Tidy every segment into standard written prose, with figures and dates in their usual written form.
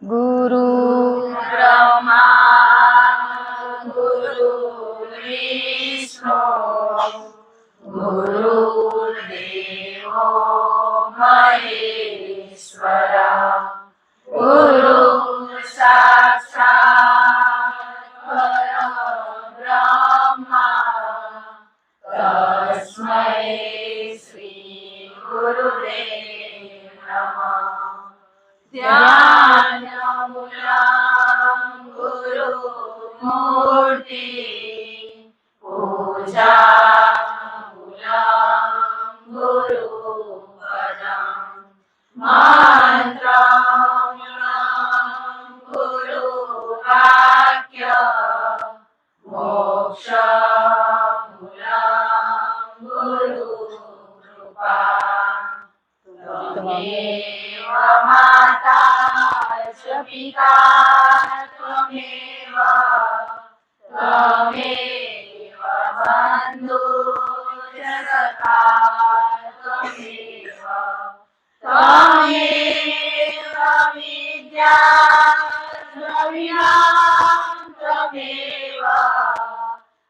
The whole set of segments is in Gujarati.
गुरु ब्रह्मा गुरु विष्णु गुरुदेवो महेश्वर गुरु साक्षात् परब्रह्मा तस्मै श्री गुरुदेव नमः। ध्यानमूलं गुरुमूर्ति पूजामूलं गुरुपदं मन्त्रमूलं गुरुवाक्य मोक्षमूलं गुरुकृपा। त्वमेव माता च पिता त्वमेव त्वमेव बन्धुश्च सखा त्वमेव त्वमेव विद्या द्रविणं त्वमेव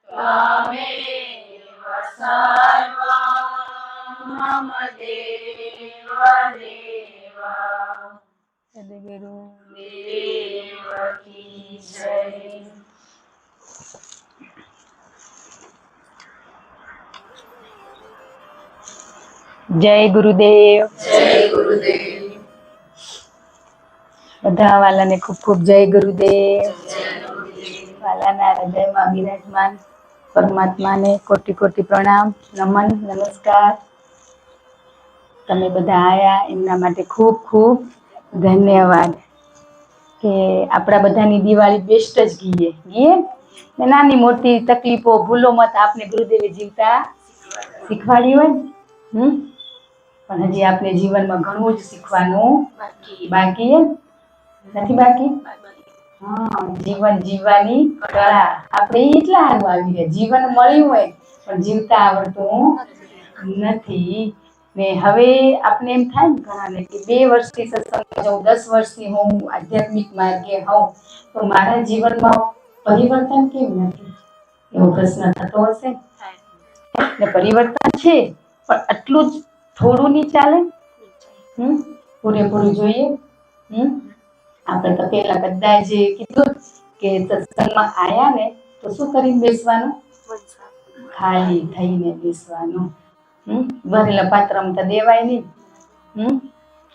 त्वमेव सर्वं मम देव देव। सद्गुरु देव की जय। जय गुरुदेव। जय गुरुदेव। બધા વાલાને ખૂબ ખૂબ જય ગુરુદેવ। जय गुरुदेव। વાલાના હૃદયમાં બિરાજમાન પરમાત્માને કોટી કોટી પ્રણામ, નમન, નમસ્કાર। તમે બધા આયા એમના માટે ખૂબ ખૂબ ધન્યવાદ। કે આપણા બધાની દિવાળી બેસ્ટ જ ગઈએ ને નાની મોટી તકલીફો ભૂલો મત આપને ગુરુદેવે જીવતા શીખવાડી હોય પણ હજી આપણે જીવનમાં ઘણું જ શીખવાનું બાકી નથી બાકી। હા, જીવન જીવવાની કળા આપણે એટલા સારું આવી રહ્યા, જીવન મળ્યું હોય પણ જીવતા આવડતું નથી। ને હવે આપણે એમ થાય ને ઘણાને કે 2 વર્ષથી સત્સંગમાં જાઉં, 10 વર્ષથી હું આધ્યાત્મિક માર્ગે હોઉં તો મારા જીવનમાં પરિવર્તન કેમ નથી, એવો પ્રશ્ન થતો હશે ને। પરિવર્તન છે પણ આટલું જ થોડું નહીં ચાલે, પૂરેપૂરું જોઈએ। આપણે તો પેલા કદાચ કીધું કે સત્સંગમાં આયા ને તો શું કરીને બેસવાનું, ખાલી થઈને બેસવાનું। ભરેલા પાત્રમાં તો દેવાય નહીં,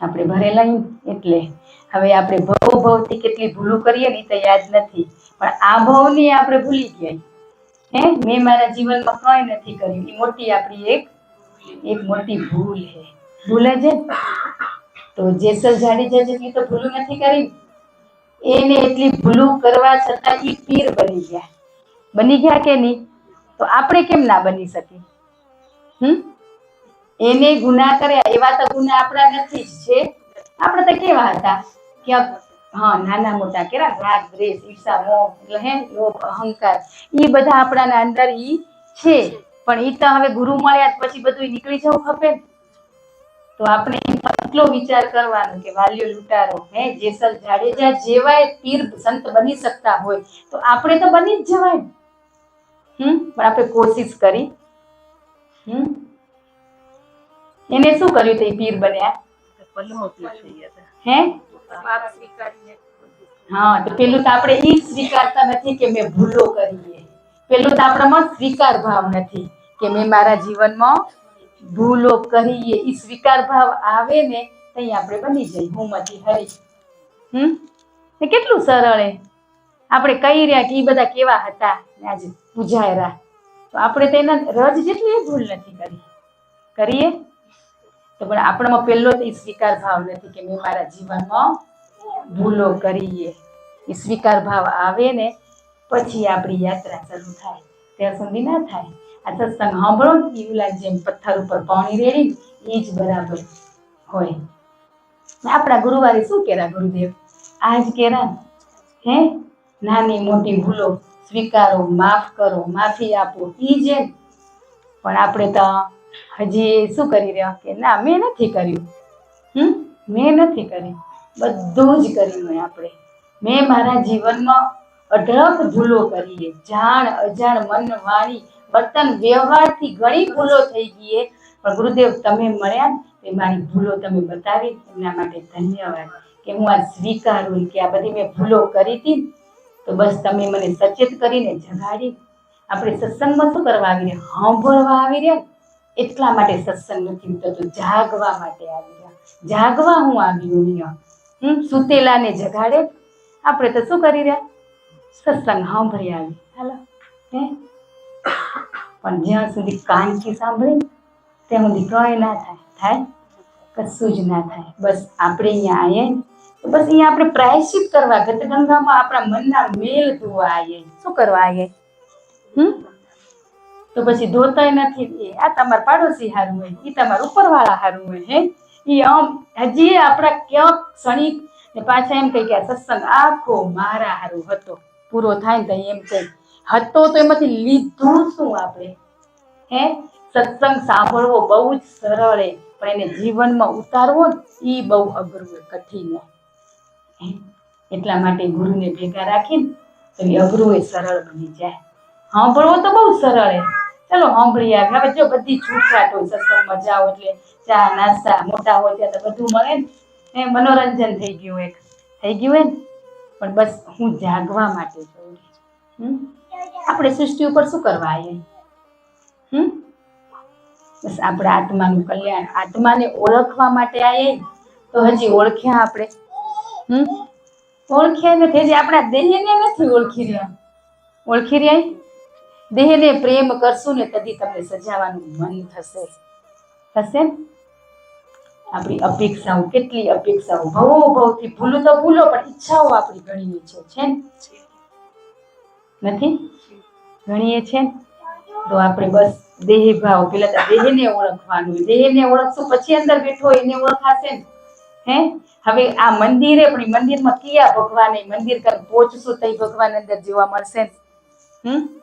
આપણે ભરેલા એટલે હવે આપણે ભવથી કેટલી ભૂલું કરીએ ને તો યાદ નથી પણ આ ભવની આપણે ભૂલી ગયા। મેં મારા જીવનમાં કંઈ નથી કર્યું, એ મોટી આપણી એક મોટી ભૂલ છે। ભૂલે છે તો જેસલ જાડેજા જેટલી તો ભૂલું નથી કરી, એને એટલી ભૂલું કરવા છતાં એ પીર બની ગયા કે નહીં, તો આપણે કેમ ના બની શકીએ? એને ગુનાહ કર્યા એવા તો ગુનાહ આપણા નથી જ છે। આપણે તો કેવા હતા કે હા નાના મોટા કેરા રાગ દ્વેષ ઈર્ષા મોહ એટલે લોભ અહંકાર એ બધા આપણાના અંદર ઈ છે પણ ઈ તો હવે ગુરુ મળ્યા પછી બધું નીકળી જવું ખપે। તો આપણે એટલો વિચાર કરવાનો કે વાલ્યો લૂંટારો જેસલ જાડેજા જેવાય પીર સંત બની શકતા હોય તો આપણે તો બની જ જવાય, પણ આપણે કોશિશ કરી। એને શું કર્યું તો એ પીર બન્યા? હા, તો પેલું તો આપણે ઈ સ્વીકારતા નથી કે મેં ભૂલો કરી, પેલું તો આપણામાં સ્વીકાર ભાવ નથી કે મેં મારા જીવનમાં ભૂલો કરીએ। ઈ સ્વીકાર ભાવ આવે ને તઈ આપણે બની જઈએ હું મતી હરી। એ કેટલું સરળ હે, આપણે કહી રહ્યા કે ઈ બધા કેવા હતા ને આજે પૂજાયરા, તો આપણે તો એના રજ જેટલી ભૂલ નથી કરીએ તો પણ આપણામાં પહેલો તો ઈ સ્વીકાર ભાવ નથી કે મેં મારા જીવનમાં ભૂલો કરીએ। એ સ્વીકાર ભાવ આવે ને પછી આપણી યાત્રા શરૂ થાય, ત્યાં સુધી ના થાય। આ સત્સંગ સાંભળો ને એવું જેમ પથ્થર ઉપર પાણી રેડી એ જ બરાબર હોય। આપણા ગુરુવારે શું કેરા ગુરુદેવ? આજ કેરા નાની મોટી ભૂલો સ્વીકારો, માફ કરો, માફી આપો, ઈ જ। પણ આપણે તો હજી શું કરી રહ્યા કે ના મેં નથી કર્યું, મેં નથી કર્યું, બધું જ કર્યું હોય આપણે. મેં મારા જીવનમાં અઢળક ભૂલો કરી છે. જાણ અજાણ, મન વાણી, વર્તન વ્યવહારથી ઘણી ભૂલો થઈ ગઈ છે. પણ ગુરુદેવ તમે મળ્યા ને એ મારી ભૂલો તમે બતાવી, એમના માટે ધન્યવાદ. કે હું આ સ્વીકારું કે આ બધી મેં ભૂલો કરી હતી, તો બસ તમે મને સચેત કરીને જગાડી. આપણે સત્સંગમાં શું કરવા આવી રહ્યા? સાંભળવા આવી રહ્યા. એટલા માટે સત્સંગ નથી થતો, જાગવા માટે આવી રહ્યા. જાગવા હું આવી અહીંયા. સુતેલાને જગાડે. આપણે તો શું કરી રહ્યા? સત્સંગ સાંભળી આવી. હાલો હે, પણ જ્યાં સુધી કાનથી સાંભળે ત્યાં સુધી કંઈ ના થાય. કશું જ ના થાય. બસ આપણે અહીંયા આવીએ તો બસ અહીંયા આપણે પ્રાયશ્ચિત કરવા, ગતગંગામાં આપણા મનના મેલ ધોવા આવીએ. શું કરવા આવીએ? તો પછી ધોતાય નથી. આ તમારા પાડોશી હારું હોય, એ તમારા ઉપરવાળા હારું હોય. હે એ આમ હજી આપણા ક્યાંક ક્ષણિક ને પાછા એમ કહી કે આ સત્સંગ આખો મારા હારું હતો. પૂરો થાય ને તો એમ કહી હતો તો એમાંથી લીધું શું આપણે? હે, સત્સંગ સાંભળવો બહુ જ સરળ છે, પણ એને જીવનમાં ઉતારવો ને એ બહુ અઘરું, કઠિન. એટલા માટે ગુરુને ભેગા રાખીને તો એ અઘરું એ સરળ બની જાય. સાંભળવો તો બહુ સરળ છે. ચલો સાંભળી આવે. હવે જો બધી છૂટછાટ હોય, સત્સંગમાં જાઓ એટલે ચા નાસ્તા, મોટા હોય ત્યાં તો બધું મળે ને, મનોરંજન થઈ ગયું હોય ને. પણ બસ હું જાગવા માટે છું. આપણે સૃષ્ટિ ઉપર શું કરવા આવીએ? બસ આપણે આત્માનું કલ્યાણ, આત્માને ઓળખવા માટે આવીએ. તો હજી ઓળખ્યા આપણે? ઓળખ્યા નથી. હજી આપણા દેહને નથી ઓળખી રહ્યા. ઓળખી રહ્યા? દેહને પ્રેમ કરશું ને તદી તમને સજાવાનું મન થશે. ને આપણી અપેક્ષાઓ, કેટલી અપેક્ષાઓ, ભવોભવથી ભૂલો તો ભૂલો, પણ ઈચ્છાઓ આપણી ઘણીએ છે નથી? ઘણીએ છે. તો આપણે બસ દેહ ભાવ, પેલા તો દેહને ઓળખવાનું. દેહને ઓળખશું પછી અંદર બેઠો એને ઓળખાશે ને. હે, હવે આ મંદિરે પણ મંદિરમાં કયા ભગવાન, મંદિર કર પહોંચશું તો ભગવાન અંદર જોવા મળશે ને.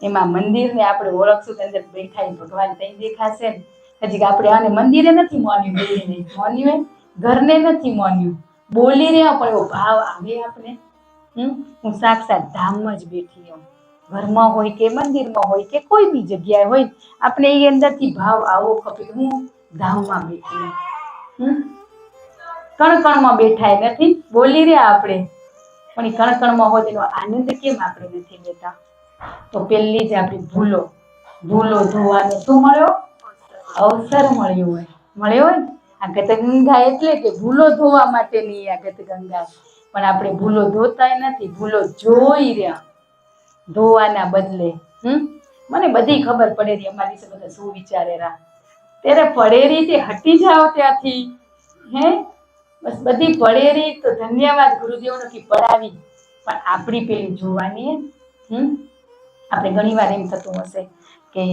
એમાં મંદિરને આપણે ઓળખશું તો અંદર બેઠા ભગવાન તઈ દેખાશે ને. હજી આપણે આને મંદિરે નથી માન્યું, દેહને માન્યું, ઘરને નથી માન્યું, બોલી રહ્યા પણ એવો ભાવ આવે આપણે. હું સાક્ષાત ધામમાં જ બેઠી હોઉં. ઘરમાં હોય કે મંદિરમાં હોય કે કોઈ બી જગ્યાએ હોય, આપણે એ અંદરથી ભાવ આવો ખપે કે હું ધામમાં બેઠી હોઉં. કણકણમાં બેઠા નથી, બોલી રહ્યા આપણે, પણ એ કણકણમાં હોય તેનો આનંદ કેમ આપણે નથી લેતા? તો પહેલી જ આપણી ભૂલો ધોવાનો શું મળ્યો? અવસર મળ્યો હોય. આ ગતગંગા એટલે કે ભૂલો ધોવા માટેની આ ગતગંગા. પણ આપણે ભૂલો ધોતાય નથી, ભૂલો જોઈ રહ્યા. ધોવાના બદલે મને બધી ખબર પડે રહી અમારી વિશે બધા શું વિચારે રહ્યા. ત્યારે પડેરી તે હટી જાઓ ત્યાંથી. હે, બસ બધી પડેરી તો ધન્યવાદ ગુરુદેવનો કે પડાવી. પણ આપણી પેલી જોવાની. આપણે ઘણી વાર એમ થતું હશે કે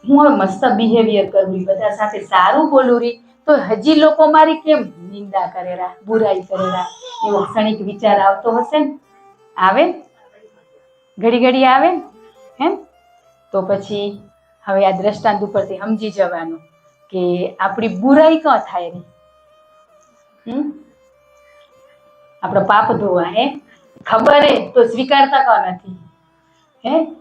હું હવે મસ્ત બિહેવિયર કરું, બધા સાથે સારું બોલું રહી, તો હજી લોકો મારી કેમ નિંદા કરેલા, બુરાઈ કરેલા, એવો ક્ષણિક વિચાર આવતો હશે ને? આવે ઘડી આવે. તો પછી હવે આ દ્રષ્ટાંત ઉપરથી સમજી જવાનું કે આપણી બુરાઈ ક્યાં થાય રહી? આપણો પાપ ધોવા. ખબર હે તો સ્વીકારતા કા નથી?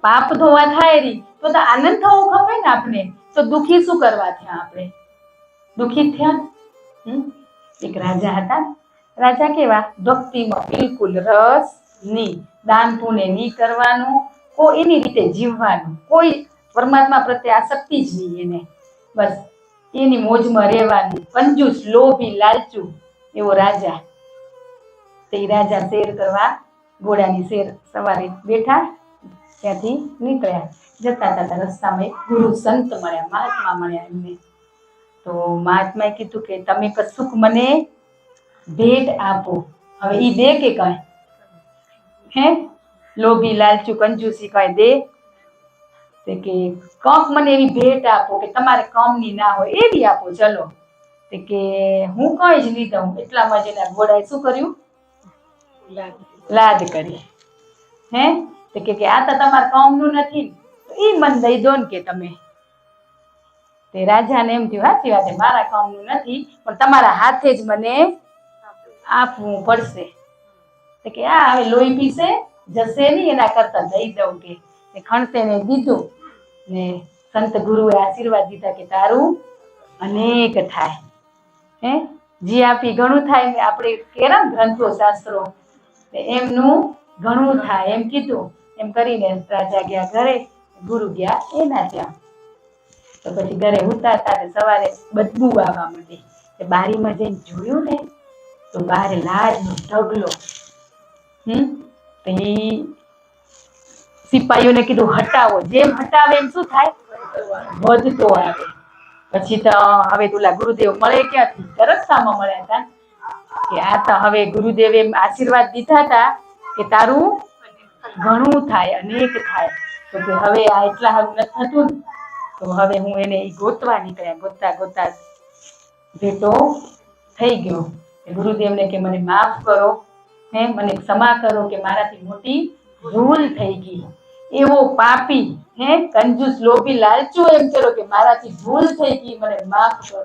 પાપ ધોવા થાય રહી તો આનંદ થવો ખપે ને આપણે. તો દુઃખી શું કરવા થયા આપણે? દુઃખી થયા. એક રાજા હતા. રાજા કેવા? ભક્તિમાં બિલકુલ રસ નહીં, દાન પુણ્ય નહીં કરવાનું, કોઈ એની રીતે જીવવાનું, કોઈ પરમાત્મા પ્રત્યે આસક્તિ જ નહીં એને. બસ એની મોજમાં રહેવાનું. કંજૂસ, લોભી, લાલચુ એવો રાજા. તે રાજા શેર કરવા ઘોડાની શેર સવારે બેઠા, ત્યાંથી નીકળ્યા. જતા જતા રસ્તામાં એક ગુરુ સંત મળ્યા, મહાત્મા મળ્યા એમને. તો મહાત્માએ કીધું કે તમે કશુંક મને ભેટ આપો. હવે ઈ દે કે કઈ? લોભી, લાલચુ, કંજૂસી કઈ દે? તે કે કંક મને એવી ભેટ આપો કે તમારે કામની ના હોય એવી આપો. ચલો તે કે હું કઈ જ નહીં દઉં. એટલામાં જ એના ઘોડાએ શું કર્યું? લાદ કરી. તે કે આ તો તમારા કામનું નથી, એ મન દઈ દો ને કે તમે. તે રાજાને એમ થયું સાચી વાત, મારા કામનું નથી, પણ તમારા હાથે જ મને આપવું પડશે. તો કે આ હવે લોહી પીશે જશે નહીં, એના કરતા દઈ દઉં કે ખણતેને દીધું ને સંત ગુરુએ આશીર્વાદ દીધા કે તારું અનેક થાય. હે જી આપી ઘણું થાય ને આપણે કેરા ગ્રંથો શાસ્ત્રો એમનું ઘણું થાય એમ કીધું. એમ કરીને રાજા ગયા ઘરે, ગુરુ ગયા એના ત્યાં. તો પછી ઘરે ઉતારતા સવારે બદબુ આવવા માંડી. બારીમાં જઈને જોયું ને તો બહાર લાજનો ઢગલો. તો એ સિપાહીઓને કીધું હટાવો. જેમ હટાવે એમ શું થાય? વધતો આવે. પછી તો હવે તુલા ગુરુદેવ મળે ક્યાંથી? રસ્તામાં મળ્યા હતા કે આ તો હવે ગુરુદેવે આશીર્વાદ દીધા હતા કે તારું ઘણું થાય, અનેક થાય. તો કે હવે આ એટલા સારું નથી થતું ને, તો હવે હું એને ગોતવા નીકળ્યા. ગોતતા ગોતતા ભેટો થઈ ગયો. ગુરુદેવને કે મને માફ કરો, મને ક્ષમા કરો કે મારાથી મોટી ભૂલ થઈ ગઈ. એવો પાપી કંજૂસ લોભી લાલચુ એમ કરો કે મારાથી ભૂલ થઈ ગઈ, મને માફ કરો.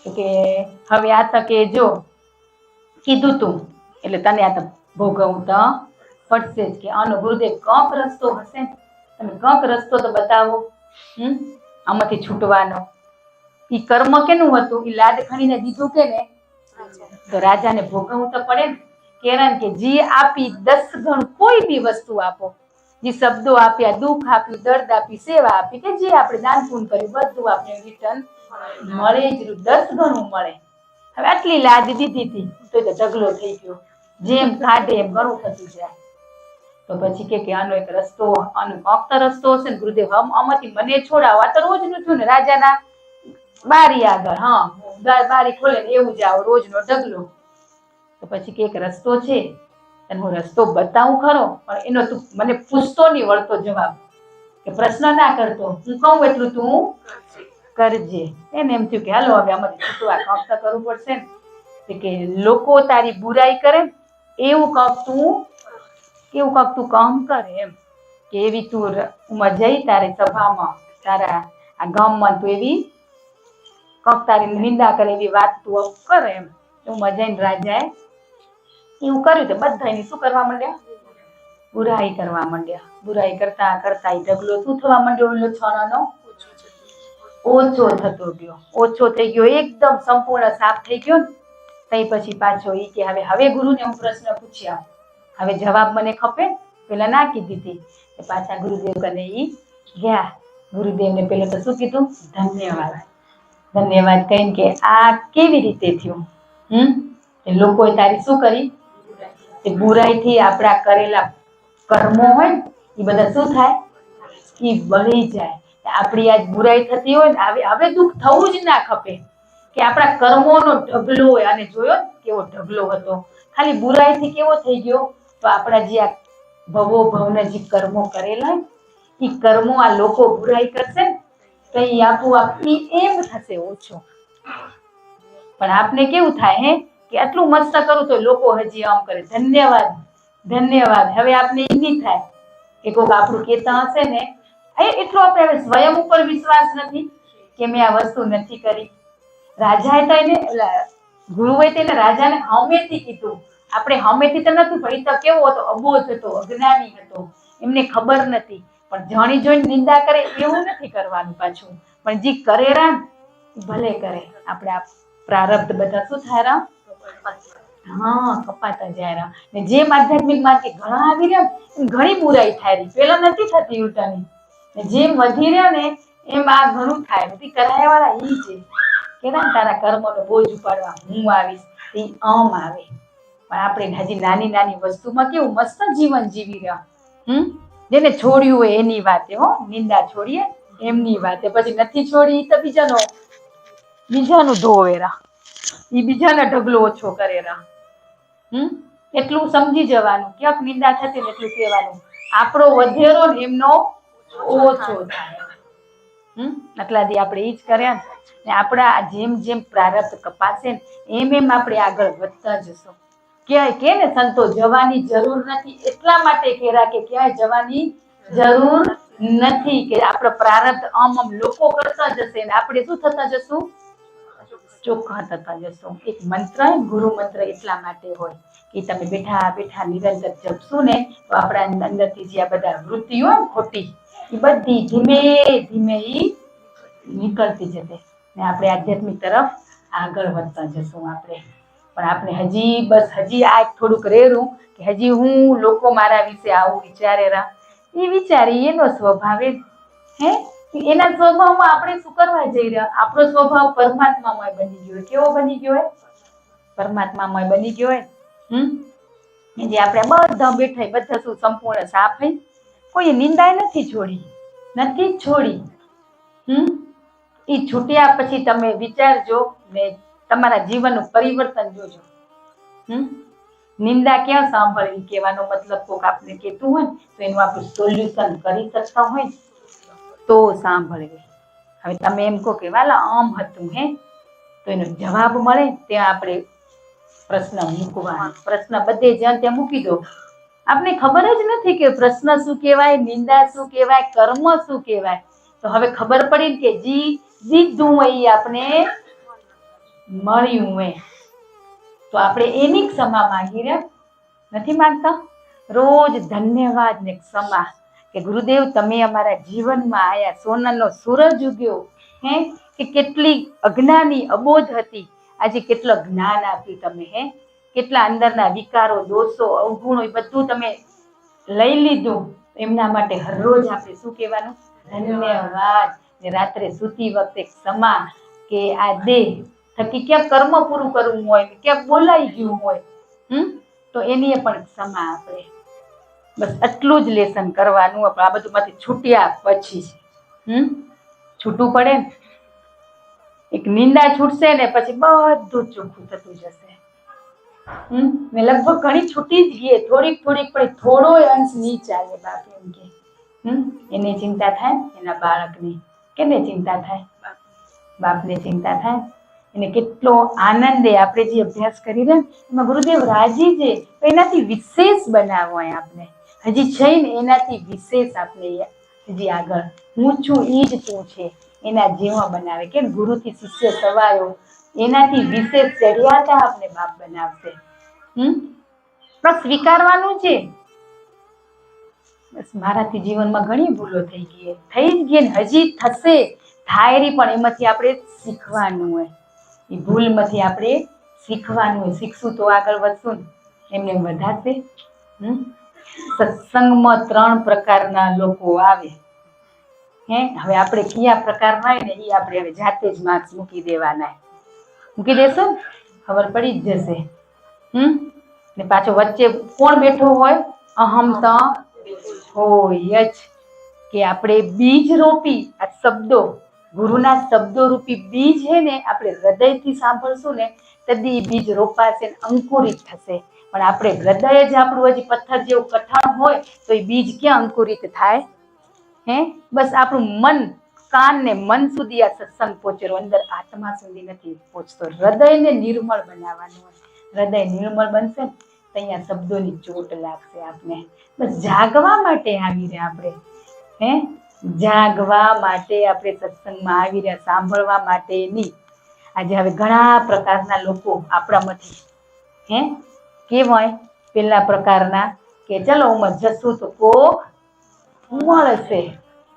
તો કે હવે આ તકે જો કીધું તું એટલે તને આ તો ભોગવવું તો પડશે જ. કે આનો ગુરુદેવ કંક રસ્તો હશે, તમે કંક રસ્તો તો બતાવો આમાંથી છૂટવાનો. ઈ કર્મ કેનું હતું? ઈ લાડ ખણીને દીધું કે ને, તો રાજાને ભોગવવું તો પડે ને. કેરણ કે જે આપી 10 ગણું કોઈ બી વસ્તુ આપો, જે શબ્દો આપ્યા, દુઃખ આપ્યું, દર્દ આપી, સેવા આપી, કે જે આપણે દાન પુણ્ય કર્યું બધું આપણે રિટર્ન મળે જ, 10 ગણું મળે. હવે આટલી લાદ દીધી હતી તો ઢગલો થઈ ગયો. જેમ ખાધે એમ ઘણું થતું જાય. તો પછી કે આનો એક રસ્તો, આનો કંક રસ્તો હશે ને ગુરુદેવ, આમાંથી મને છોડાવો. આ તો રોજનું થયું ને રાજાના બારી આગળ, બારી ખોલે ને એવું જ આવો રોજનો ઢગલો. તો પછી કે એક રસ્તો છે, અને હું રસ્તો બતાવું ખરો, પણ એનો તું મને પૂછતો નહીં વળતો જવાબ, કે પ્રશ્ન ના કરતો, હું કહું એટલું તું કરજે. એને એમ થયું કે હાલો હવે આમાંથી છૂટવા કંક તો કરવું પડશે ને. કે લોકો તારી બુરાઈ કરે એવું કંક તું કામ કરે એમ. કે એવી તું જઈ તારી સભામાં, તારા આ ગામમાં તું એવી કંક તારી નિંદા કરે એવી વાત તું કરે એમ. એવું જઈને રાજાએ એવું કર્યું. તો બધા એની શું કરવા માંડ્યા? બુરાઈ કરવા માંડ્યા. બુરાઈ કરતા કરતા ઢગલો શું થવા માંડ્યો? ઓલો છાણાનો ઓછો થતો ગયો, ઓછો થઈ ગયો, એકદમ સંપૂર્ણ સાફ થઈ ગયો. તઈ પછી પાછો ઈ કે હવે ગુરુને હું પ્રશ્ન પૂછ્યા, હવે જવાબ મને ખપે. પેલા ના કીધી હતી. પાછા ગુરુદેવ કને ઈ ગયા. ગુરુદેવને પેલા તો શું કીધું? ધન્યવાદ. ધન્યવાદ કહીને કે આ કેવી રીતે થયું? લોકોએ તારી શું કરી? તે બુરાઈથી આપણા કરેલા કર્મો હોય ને એ બધા શું થાય? એ બળી જાય. આપણી આજ બુરાઈ થતી હોય ને હવે દુઃખ થવું જ ના ખપે. કે આપણા કર્મોનો ઢગલો હોય. અને જોયો કેવો ઢગલો હતો, ખાલી બુરાઈથી કેવો થઈ ગયો? તો આપણા જે આ ભવોભવના જે કર્મો કરેલા એ કર્મો આ લોકો બુરાઈ કરશે તો એ આપોઆપ એમ થશે ઓછો. પણ આપને કેવું થાય કે આટલું મસ્ત કરું તો લોકો હજી આમ કરે, ધન્યવાદ ધન્યવાદ. હવે આપને એ નહીં થાય કે કોઈક આપણું કહેતા હશે ને, એટલો આપણે સ્વયં ઉપર વિશ્વાસ નથી કે મેં આ વસ્તુ નથી કરી. રાજાએ તો એને ગુરુએ તેને રાજાને હમેથી કીધું. આપણે હમેથી તો નથી, પણ એ તો કેવો હતો? અબોધ હતો, અજ્ઞાની હતો, એમને ખબર નથી. પણ જાણી જોઈને નિંદા કરે એવું નથી કરવાનું પાછું. પણ જે કરેરા ભલે કરે. આપણે આ પ્રારબ્ધ બધા શું થાય? કપાતા જાય. ને જેમ આધ્યાત્મિક માંથી ઘણા આવી રહ્યા ઘણી બુરાઈ થાય રહી. પેલા નથી થતી ઉલટાની. જેમ વધી રહ્યો ને એમ આ ઘણું થાય. બધી કરાયા વાળા ઈ છે કે તારા કર્મનો બોજ ઉપાડવા હું આવીશ, એ આવે. પણ આપણે હજી નાની નાની વસ્તુમાં કેવું મસ્ત જીવન જીવી રહ્યા. જેને છોડ્યું હોય એની વાતે, નિંદા છોડીએ એમની વાતે. પછી નથી છોડી તો બીજાનું ધોવેરા, એ બીજાના ઢગલો ઓછો કરેરા. એટલું સમજી જવાનું, ક્યાંક નિંદા થતી ને એટલું કહેવાનું, આપણો વધેરો ને એમનો ઓછો થાય. આટલા દી આપણે ઈ જ કર્યા ને. આપણા જેમ જેમ પ્રારબ્ધ કપાશે ને એમ આપણે આગળ વધતા જશું. ક્યાંય કે ને સંતો જવાની જરૂર નથી, એટલા માટે કહેરા કે ક્યાંય જવાની જરૂર નથી. કે આપણો પ્રારબ્ધ આમ લોકો કરતા જશે ને આપણે શું થતા જશું? ચોખ્ખા થતા જશો. એક મંત્ર ગુરુ મંત્ર એટલા માટે હોય કે તમે બેઠા બેઠા નિરંતર જપશો ને તો આપણા અંદરથી જે આ બધા વૃત્તિઓ ખોટી એ બધી ધીમે ધીમે નીકળતી જશે ને આપણે આધ્યાત્મિક તરફ આગળ વધતા જશું આપણે. પણ આપણે હજી આ થોડુંક રેરું કે હજી હું લોકો મારા વિશે આવું વિચારેરા એ વિચારી એનો સ્વભાવ હે એના સ્વભાવમાં આપણે શું કરવા જઈ રહ્યા? આપણો સ્વભાવ પરમાત્મામય બની ગયો. કેવો બની ગયો? પરમાત્મામય બની ગયો. જે આપણે બધા બેઠા બધા શું સંપૂર્ણ સાફ હઈ, કોઈ નિંદાય નથી છોડી, નથી જ છોડી. એ છૂટ્યા પછી તમે વિચારજો ને તમારા જીવનનું પરિવર્તન જોજો. નિંદા ક્યાં સાંભળવી? કહેવાનો મતલબ કોઈક આપણે કહેતું હોય તો એનું આપણે સોલ્યુશન કરી શકતા હોય તો સાંભળવી. હવે તમે એમ કહો કે વાલા આમ હતું તો એનો જવાબ મળે ત્યાં આપણે પ્રશ્ન મૂકવાનો. પ્રશ્ન બધે જ્યાં ત્યાં મૂકી દો. આપને ખબર જ નથી કે પ્રશ્ન શું કહેવાય, નિંદા શું કહેવાય, કર્મ શું કહેવાય. તો હવે ખબર પડી કે જીધું એ આપણે મળ્યું તો આપણે એની ક્ષમા માંગી નથી માંગતા? રોજ ધન્યવાદ ને ક્ષમા કે ગુરુદેવ તમે અમારા જીવનમાં આયા, સોનાનો સૂરજ ઉગ્યો કે કેટલી અજ્ઞાની અબોધ હતી, આજે કેટલો જ્ઞાન આપ્યું તમે કેટલા અંદરના વિકારો, દોષો, અવગુણો એ બધું તમે લઈ લીધું. એમના માટે હરરોજ આપણે શું કહેવાનું? ધન્યવાદ. ને રાત્રે સૂતી વખતે ક્ષમા કે આ દેહ થકી ક્યાંક કર્મ પૂરું કરવું હોય, ક્યાંક બોલાઈ ગયું હોય તો એની પણ ક્ષમા આપણે. બસ આટલું જ લેસન કરવાનું. આપણે આ બધુંમાંથી છૂટ્યા પછી છૂટવું પડે ને. એક નિંદા છૂટશે ને પછી બધું ચોખ્ખું થતું જશે. મેં લગભગ ઘણી છૂટી જ ગઈ, થોડીક પણ થોડો અંશ નહીં ચાલે. બાપ એમ કે એને ચિંતા થાય એના બાળકની. કેને ચિંતા થાય? બાપને ચિંતા થાય. એને કેટલો આનંદ આપણે જે અભ્યાસ કરી રહ્યા એમાં ગુરુદેવ રાજી છે તો એનાથી વિશેષ બનાવો આપણે. હજી છે ને એનાથી વિશેષ આપણે હજી આગળ હું છું એ જ તું છે એના જેવા બનાવે. કેમ ગુરુથી શિષ્ય સવાયો એનાથી વિશેષ ચડિયાતા આપણે બાપ બનાવશે. બસ સ્વીકારવાનું છે. બસ મારાથી જીવનમાં ઘણી ભૂલો થઈ જ ગઈ ને હજી થશે, થાય પણ એમાંથી આપણે શીખવાનું હોય. એ ભૂલમાંથી આપણે શીખવાનું હોય. શીખશું તો આગળ વધશું ને એમને વધારશે. સત્સંગમાં 3 પ્રકારના લોકો આવે. હવે આપણે કયા પ્રકારના હોય ને એ આપણે હવે જાતે જ માર્ક્સ મૂકી દેવાના. મૂકી દેશો ને ખબર પડી જ જશે. ને પાછો વચ્ચે કોણ બેઠો હોય? અહમતા હોય જ કે આપણે બીજ રોપી આ શબ્દો, ગુરુના શબ્દો રૂપી બીજ છે ને આપણે હૃદયથી સાંભળશું ને તદી બીજ રોપાશે ને અંકુરિત થશે. પણ આપણે હૃદય જ આપણું હજી પથ્થર જેવું કઠણ હોય તો એ બીજ ક્યાં અંકુરિત થાય? બસ આપણું મન, કાન ને મન સુધી આ સત્સંગ પહોંચેલો, અંદર આત્મા સુધી નથી પહોંચતો. હૃદયને નિર્મળ બનાવવાનું હોય. હૃદય નિર્મળ બનશે ને તો અહીંયા શબ્દોની ચોટ લાગશે આપને. બસ જાગવા માટે આવી રહ્યા આપણે. જાગવા માટે આપણે સત્સંગમાં આવી રહ્યા, સાંભળવા માટે નહીં. આજે હવે ઘણા પ્રકારના લોકો આપણામાંથી કેવાય પેલા પ્રકારના કે ચલો હું જશું તો કોક મળશે.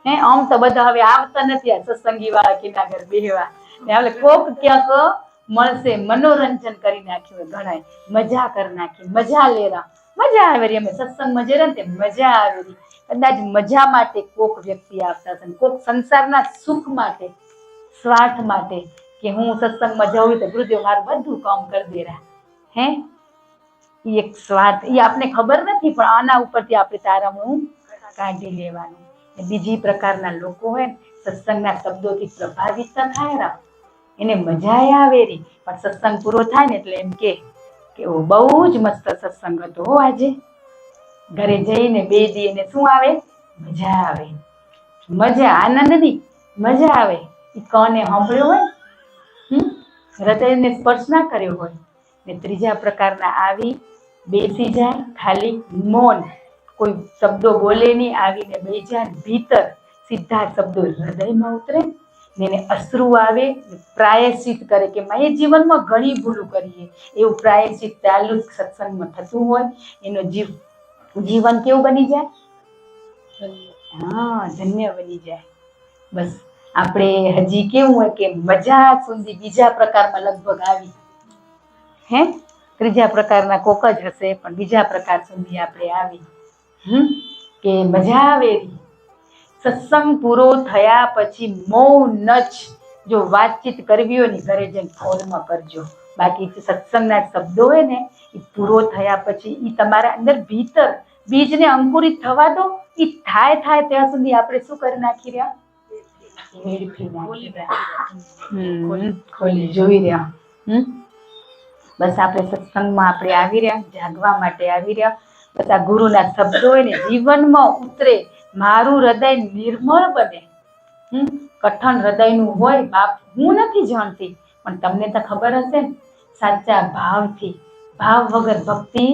આમ તો બધા હવે આવતા નથી આ સત્સંગી વાળા કિના ઘર બેહવા. એટલે કોક ક્યાંક મળશે. મનોરંજન કરી નાખ્યું, ઘણા મજા કરી નાખી, મજા લેરા, મજા આવે રહી. અમે સત્સંગમાં જઈએ ને મજા આવે રહી. કદાચ મજા માટે કોક વ્યક્તિ આવતા હશે, કોક સંસારના સુખ માટે, સ્વાર્થ માટે કે હું સત્સંગમાં જાઉં તો ગુરુદેવ મારું બધું કામ કરી દેરા. એ એક સ્વાર્થ, એ આપને ખબર નથી પણ આના ઉપરથી આપણે તારમું કાઢી લેવાનું. બીજી પ્રકારના લોકો હોય સત્સંગના શબ્દોથી પ્રભાવિત થાય, એને મજા આવે રહી. પણ સત્સંગ પૂરો થાય ને એટલે એમ કે બહુ જ મસ્ત સત્સંગ હતો આજે. ઘરે જઈને 2 દી એને શું આવે? મજા આવે. મજા આનંદની મજા આવે. એ કોને સાંભળ્યો હોય, હૃદયને સ્પર્શ ના કર્યો હોય. ને ત્રીજા પ્રકારના આવી બેસી જાય, ખાલી મૌન, કોઈ શબ્દો બોલે નહીં, આવીને બેસી જાય, ભીતર સીધા શબ્દો હૃદયમાં ઉતરે. ને એને અશ્રુ આવે, પ્રાયશ્ચિત કરે કે મેં જીવનમાં ઘણી ભૂલું કરીએ, એવું પ્રાયશ્ચિત ચાલુ જ સત્સંગમાં થતું હોય, એનો જીવન કેવું બની જાય? હા, ધન્ય બની જાય. બસ આપણે હજી કેવું હોય કે મજા સુધી બીજા પ્રકારમાં લગભગ આવી, હે ત્રીજા પ્રકારના કોક જ હશે, પણ બીજા પ્રકાર સુધી આપણે આવી. કે મજા આવે. સત્સંગ પૂરો થયા પછી મૌન જ, જો વાતચીત કરવી હોય ને ઘરે જઈને ફોનમાં કરજો, બાકી સત્સંગના શબ્દો હોય ને એ પૂરો થયા પછી એ તમારા અંદર ભીતર બીજને અંકુરિત થવા દો. એ થાય ત્યાં સુધી આપણે શું કરી નાખી રહ્યા? વેડફી નાખી રહ્યા. ખોલી જોઈ રહ્યા. બસ આપણે સત્સંગમાં આપણે આવી રહ્યા, જાગવા માટે આવી રહ્યા. બસ આ ગુરુના શબ્દો હોય ને જીવનમાં ઉતરે, મારું હૃદય નિર્મળ બને. કઠણ હૃદયનું હોય બાપ, હું નથી જાણતી, પણ તમને તો ખબર હશે ને, સાચા ભાવથી, ભાવ વગર ભક્તિ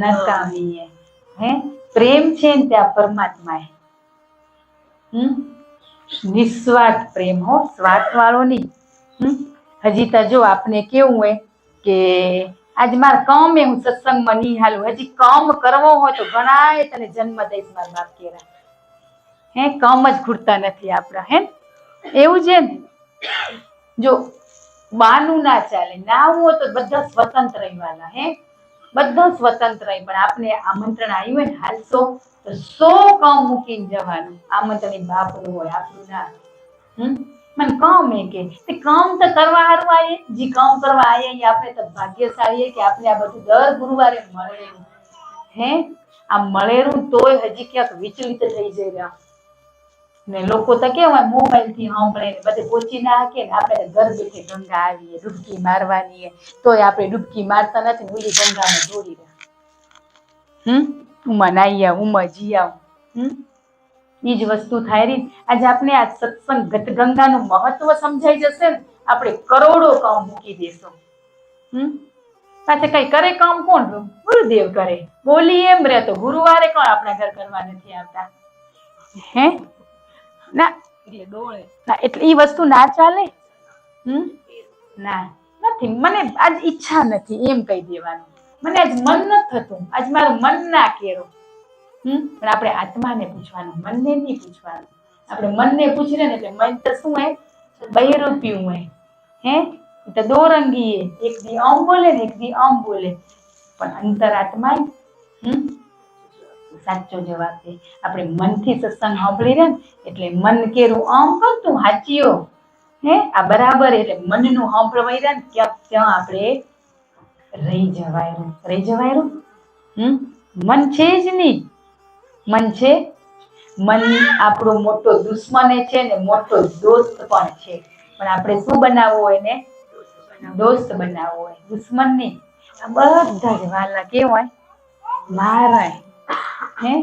નકામી. હે પ્રેમ છે ને ત્યાં પરમાત્મા. નિસ્વાર્થ પ્રેમ હો, સ્વાર્થ વાળો નહીં. હજી તો જો આપને કેવું હોય કે આજ મારે કામ હું સત્સંગમાં નહીં હાલું, હજી કામ કરવો હોય તો ઘણા તને જન્મ દઈશ મારા બાપ કેરા. હે કામ જ ખૂટતા નથી આપણા. હે એવું છે ને, જો બાનું ના ચાલે, ના હોય તો બધા સ્વતંત્ર રહેવાના. હે બધા સ્વતંત્ર રહે, પણ આપણે આમંત્રણ આવ્યું હોય ને હાલશો તો 100 કામ મૂકીને જવાનું. આમંત્રણ બાપનું હોય, આપણું ના. મને કામ કે કામ તો કરવા હારું આવીએ, જે કામ કરવા આવીએ આપણે તો ભાગ્યશાળી કે આપણે આ બધું દર ગુરુવારે મળેલું. હે આ મળેલું તોય હજી ક્યાંક વિચલિત થઈ જાય. ને લોકો તો કેવાય મોબાઈલ થી સાંભળે ને બધે પહોંચી ના કે આપણે ઘર બેઠે ગંગા આવીએ, ડૂબકી મારવાની, તોય આપણે ડૂબકી મારતા નથી, ઓલી ગંગામાં દોડી રહ્યા. ઉમા નાઈ આવ, ઉમા જી આવ. એ જ વસ્તુ થાય રહી. આજે આપણે આ સત્સંગ ગંગાનું મહત્વ સમજાઈ જશે ને, આપણે કરોડો કામ મૂકી દેશું. સાથે કઈ કરે કામ કોણ? ગુરુદેવ કરે. બોલી એમ રે તો ગુરુવારે કોણ આપણા ઘર કરવા નથી આવતા? હે ના એટલે ડોળે ના, એટલે એ વસ્તુ ના ચાલે. ના નથી, મને આજ ઈચ્છા નથી એમ કહી દેવાનું. મને આજ મન નથી થતું, આજ મારું મન ના કેરો. પણ આપણે આત્માને પૂછવાનું, મનને નહીં પૂછવાનું. આપણે મનને પૂછીએ ને એટલે મન તો શું હે? બહિરૂપિયું હોય. હે તો દોરંગી એક દી આમ બોલે ને એક દી આમ બોલે, પણ અંતરાત્મા સાચો જવાબ છે. આપણે મનથી સત્સંગ સાંભળી રહ્યા ને એટલે મન કેરું આમ કરતું હાચીઓ. હે આ બરાબર, એટલે મનનું સાંભળવાઈ રહ્યા ને ત્યાં આપણે રહી જવાયરું. મન છે જ નહીં. મન છે, મન આપણો મોટો દુશ્મન છે ને મોટો દોસ્ત પણ છે. પણ આપણે શું બનાવવું હોય ને? દોસ્ત બનાવવો હોય, દુશ્મન નહીં. આ બધા જ વાલા કેવાય મારા. હે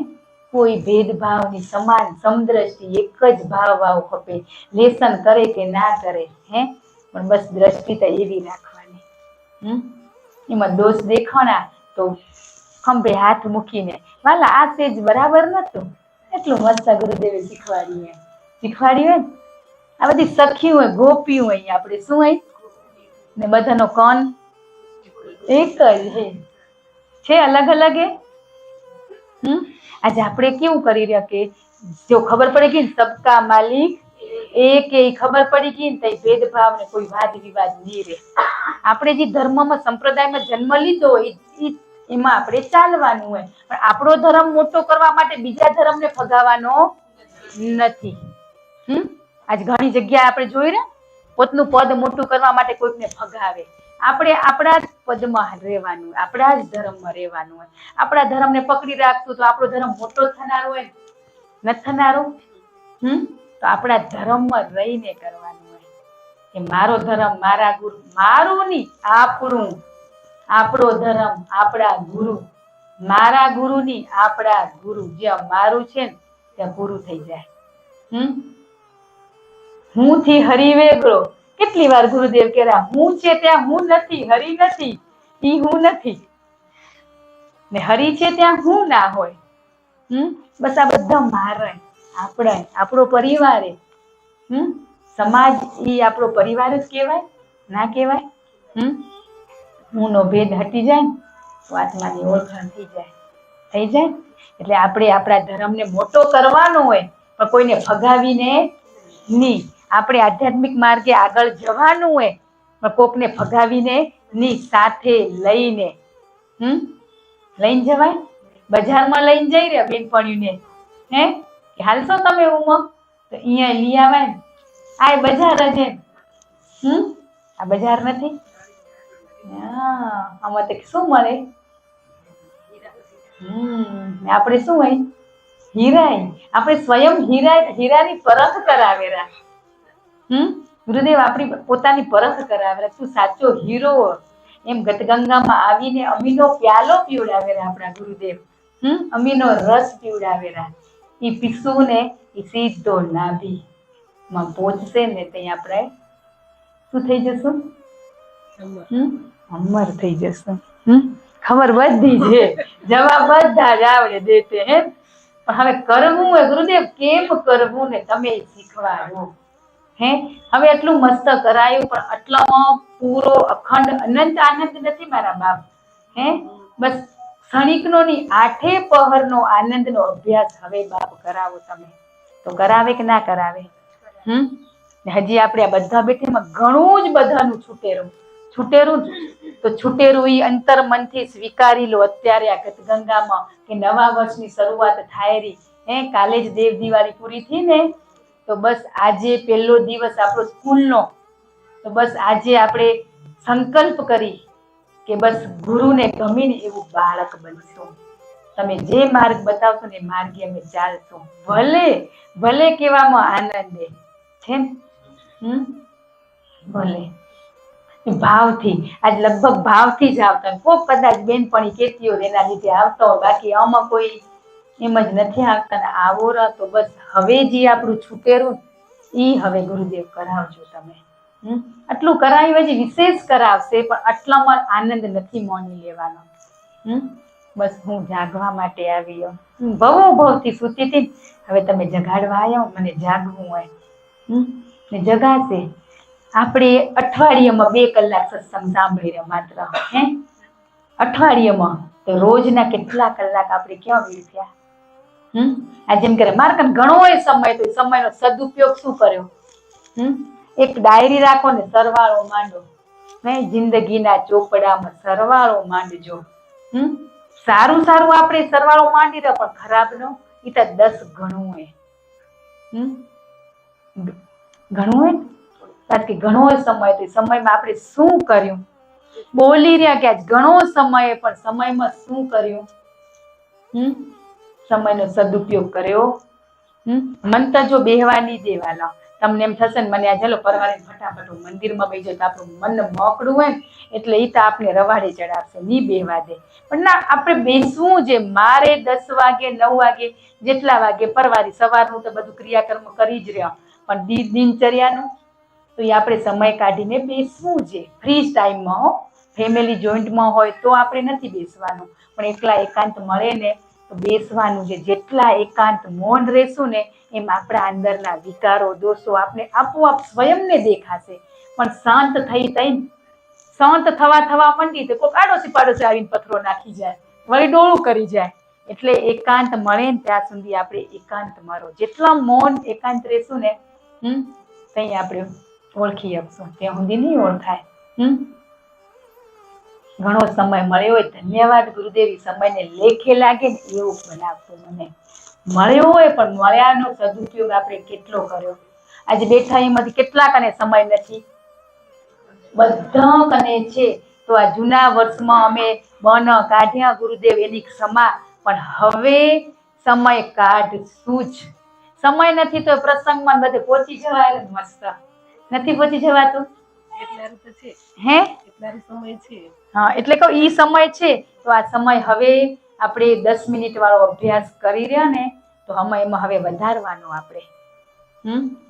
કોઈ ભેદભાવની સમાન સમદ્રષ્ટિ, એક જ ભાવ ખપે. લેસન કરે કે ના કરે, હે પણ બસ દ્રષ્ટિ તો એવી રાખવાની. એમાં દોષ દેખાણા તો ખંભે હાથ મૂકીને, વાલા આ સેજ બરાબર નતું, એટલું મસ્ત ગુરુદેવે શીખવાડ્યું હોય. આ બધી સખી હોય, ગોપી હોય, આપણે શું હોય ને બધાનો કોણ એક જ છે, અલગ અલગ. આજે આપણે કેવું કરી રહ્યા કે જો ખબર પડી ગઈ ને સબકા માલિક એક, એ ખબર પડી ગઈ ને તો ભેદભાવ ને કોઈ વાદ વિવાદ નહીં રહે. આપણે જે ધર્મમાં સંપ્રદાયમાં જન્મ લીધો હોય એમાં આપણે ચાલવાનું હોય, પણ આપણો ધર્મ મોટો કરવા માટે બીજા ધર્મને ફગાવવાનો નથી. આજ ઘણી જગ્યાએ આપણે જોઈ રહ્યા, પોતનું પદ મોટું કરવા માટે કોઈકને ફગાવે. આપણે આપણા જ પદમાં રહેવાનું, આપણા જ ધર્મમાં રહેવાનું હોય. આપણા ધર્મને પકડી રાખતું તો આપણો ધર્મ મોટો થનારો હોય, નથી થનારો. તો આપણા ધર્મમાં રહીને કરવાનું હોય કે મારો ધર્મ મારા ગુરુ, મારું નહીં આપણું, આપણો ધર્મ આપણા ગુરુ, મારા ગુરુ નહીં આપણા ગુરુ. જ્યાં મારું છે ને ત્યાં પૂરું થઈ જાય. હું થી હરી વેગળો. કેટલી વાર ગુરુદેવ કહેરા, હું છે ત્યાં હું નથી, હરી નથી, ઈ હું નથી. ને હરી છે ત્યાં હું ના હોય. બસ આ બધા મારે, આપણે, આપણો પરિવાર. સમાજ એ આપણો પરિવાર જ કહેવાય, ના કહેવાય? હું નો ભેદ હટી જાય ને તો આત્માની ઓળખાણ થઈ જાય. એટલે આપણે આપણા ધર્મને મોટો કરવાનો હોય, પણ કોઈને ફગાવીને નહીં. આપણે આધ્યાત્મિક માર્ગે આગળ જવાનું હોય, પણ કોકને ફગાવીને નહીં, સાથે લઈને. લઈને જવાય. બજારમાં લઈને જઈ રહ્યા બેનપણીઓને, કે હાલશો તમે ઉમંગ, તો અહીંયા લઈ આવાય ને. આ બજાર જ આ બજાર નથી. આમાં તો શું મળે? આપણે શું હોય? હીરા. આપણે સ્વયં હીરાની પરખ કરાવેલા. ગુરુદેવ આપણી પોતાની પરખ કરાવેલા. તું સાચો હીરો એમ ગતગંગામાં આવીને અમીનો પ્યાલો પીવડાવેલા આપણા ગુરુદેવ. અમીનો રસ પીવડાવેલા. એ પીસું ને એ સીધો નાભીમાં પહોંચશે ને ત્યાં આપણે શું થઈ જશું? અમર થઈ જશું. ખબર બધી છે, જવાબ બધા જ આવડે દેતે હે. પણ હવે કરવું હોય ગુરુદેવ, કેમ કરવું ને તમે શીખવાડો. હવે એટલું મસ્ત કરાયું, પણ આટલામાં પૂરો અખંડ અનંત આનંદ નથી મારા બાપ. બસ ક્ષણિકનો ની 8 પહરનો આનંદનો અભ્યાસ હવે બાપ કરાવો તમે. તો કરાવે કે ના કરાવે? હજી આપણે આ બધા બેઠેમાં ઘણું જ બધાનું છૂટેરું તો છૂટેરું એ અંતર મનથી સ્વીકારી લો. અત્યારે આ ગતગંગામાં કે નવા વર્ષની શરૂઆત થાય રહી. કાલે જ દેવ દિવાળી પૂરી થઈ ને, તો બસ આજે પહેલો દિવસ આપણો સ્કૂલનો. તો બસ આજે આપણે સંકલ્પ કરી કે બસ ગુરુને ગમીને એવું બાળક બનશું. તમે જે માર્ગ બતાવશો ને એ માર્ગે અમે ચાલશું. ભલે કહેવામાં આનંદ છે ને, ભલે ભાવથી. આજ લગભગ ભાવથી જ આવતા. કોક કદાચ બેનપણી કેતી હોય એના લીધે આવતા હોય, બાકી આમાં કોઈ એમ જ નથી આવતા. ને આવો તો બસ હવે જે આપણું છૂટેરું ઈ હવે ગુરુદેવ કરાવજો તમે. આટલું કરાવ્યું હજી વિશેષ કરાવશે, પણ આટલામાં આનંદ નથી માણી લેવાનો. બસ હું જાગવા માટે આવી. ભવથી સૂતી હતી, હવે તમે જગાડવા આવ્યા. મને જાગવું હોય ને જગાશે. આપણે અઠવાડિયામાં 2 કલાક સત્સંગ સાંભળી રહ્યા માત્ર. અઠવાડિયામાં તો રોજના કેટલા કલાક આપણે ક્યાં વેડફ્યા? આ જેમ કરે મારે કાન ઘણો હોય સમય, તો સમયનો સદુપયોગ શું કર્યો? એક ડાયરી રાખો ને સરવાળો માંડો. જિંદગીના ચોપડામાં સરવાળો માંડજો. સારું આપણે સરવાળો માંડી રહ્યો, પણ ખરાબનો એ તો 10 ગણું હોય. ઘણું હોય ને, કે ઘણો સમય, તો સમયમાં આપણે શું કર્યું? બોલી રહ્યા કે આજ ઘણો સમય, પણ સમયમાં શું કર્યું? સમયનો સદુપયોગ કર્યો. મન તો જો બેહવા નહીં દેવાના. તમને એમ થશે ને મને આ ચાલો પરવારીને ફટાફટ મંદિરમાં બેસી જાય, તો આપણું મન મોકળું હોય ને એટલે એ તો આપણે રવાડે ચડાવશે, નહીં બેહવા દે. પણ ના, આપણે બેસવું છે. મારે 10 વાગે 9 વાગે જેટલા વાગે પરવારી, સવારનું તો બધું ક્રિયાકર્મ કરી જ રહ્યા, પણ દિનચર્યાનું તો એ આપણે સમય કાઢીને બેસવું છે. ફ્રી ટાઈમમાં ફેમિલી જોઈન્ટમાં હોય તો આપણે નથી બેસવાનું, પણ એકલા એકાંત મળે ને તો બેસવાનું છે. જેટલા એકાંત મૌન રહેશું ને, એમ આપણા અંદરના વિકારો દોષો આપણે આપોઆપ સ્વયંને દેખાશે. પણ શાંત થવા માંડી તો કોઈ પાડોશી આવીને પથરો નાખી જાય, વળી ડોળું કરી જાય. એટલે એકાંત મળે ને ત્યાં સુધી આપણે એકાંત મારો. જેટલા મૌન એકાંત રહેશું ને, ત્યાં આપણે ઓળખી શકશું. ત્યાં સુધી નહીં ઓળખાય. ઘણો સમય મળ્યો હોય, ધન્યવાદ ગુરુદેવી. સમયને લેખે લાગે ને એવું બનાવતું મને. મળ્યો હોય, પણ મળ્યાનો સદુપયોગ આપણે કેટલો કર્યો? આજે બેઠા એમાંથી કેટલા કને સમય નથી? બધા કને છે. તો આ જૂના વર્ષમાં અમે બન કાઢ્યા ગુરુદેવ, એની ક્ષમા. પણ હવે સમય કાઢશું જ. સમય નથી તો પ્રસંગમાં બધે પહોંચી જવાય. મસ્ત નથી પહોંચી જવાતું. એટલે કહું ઈ સમય છે. તો આ સમય હવે આપણે 10 મિનિટ વાળો અભ્યાસ કરી રહ્યા ને, તો એમાં હવે વધારવાનો. આપણે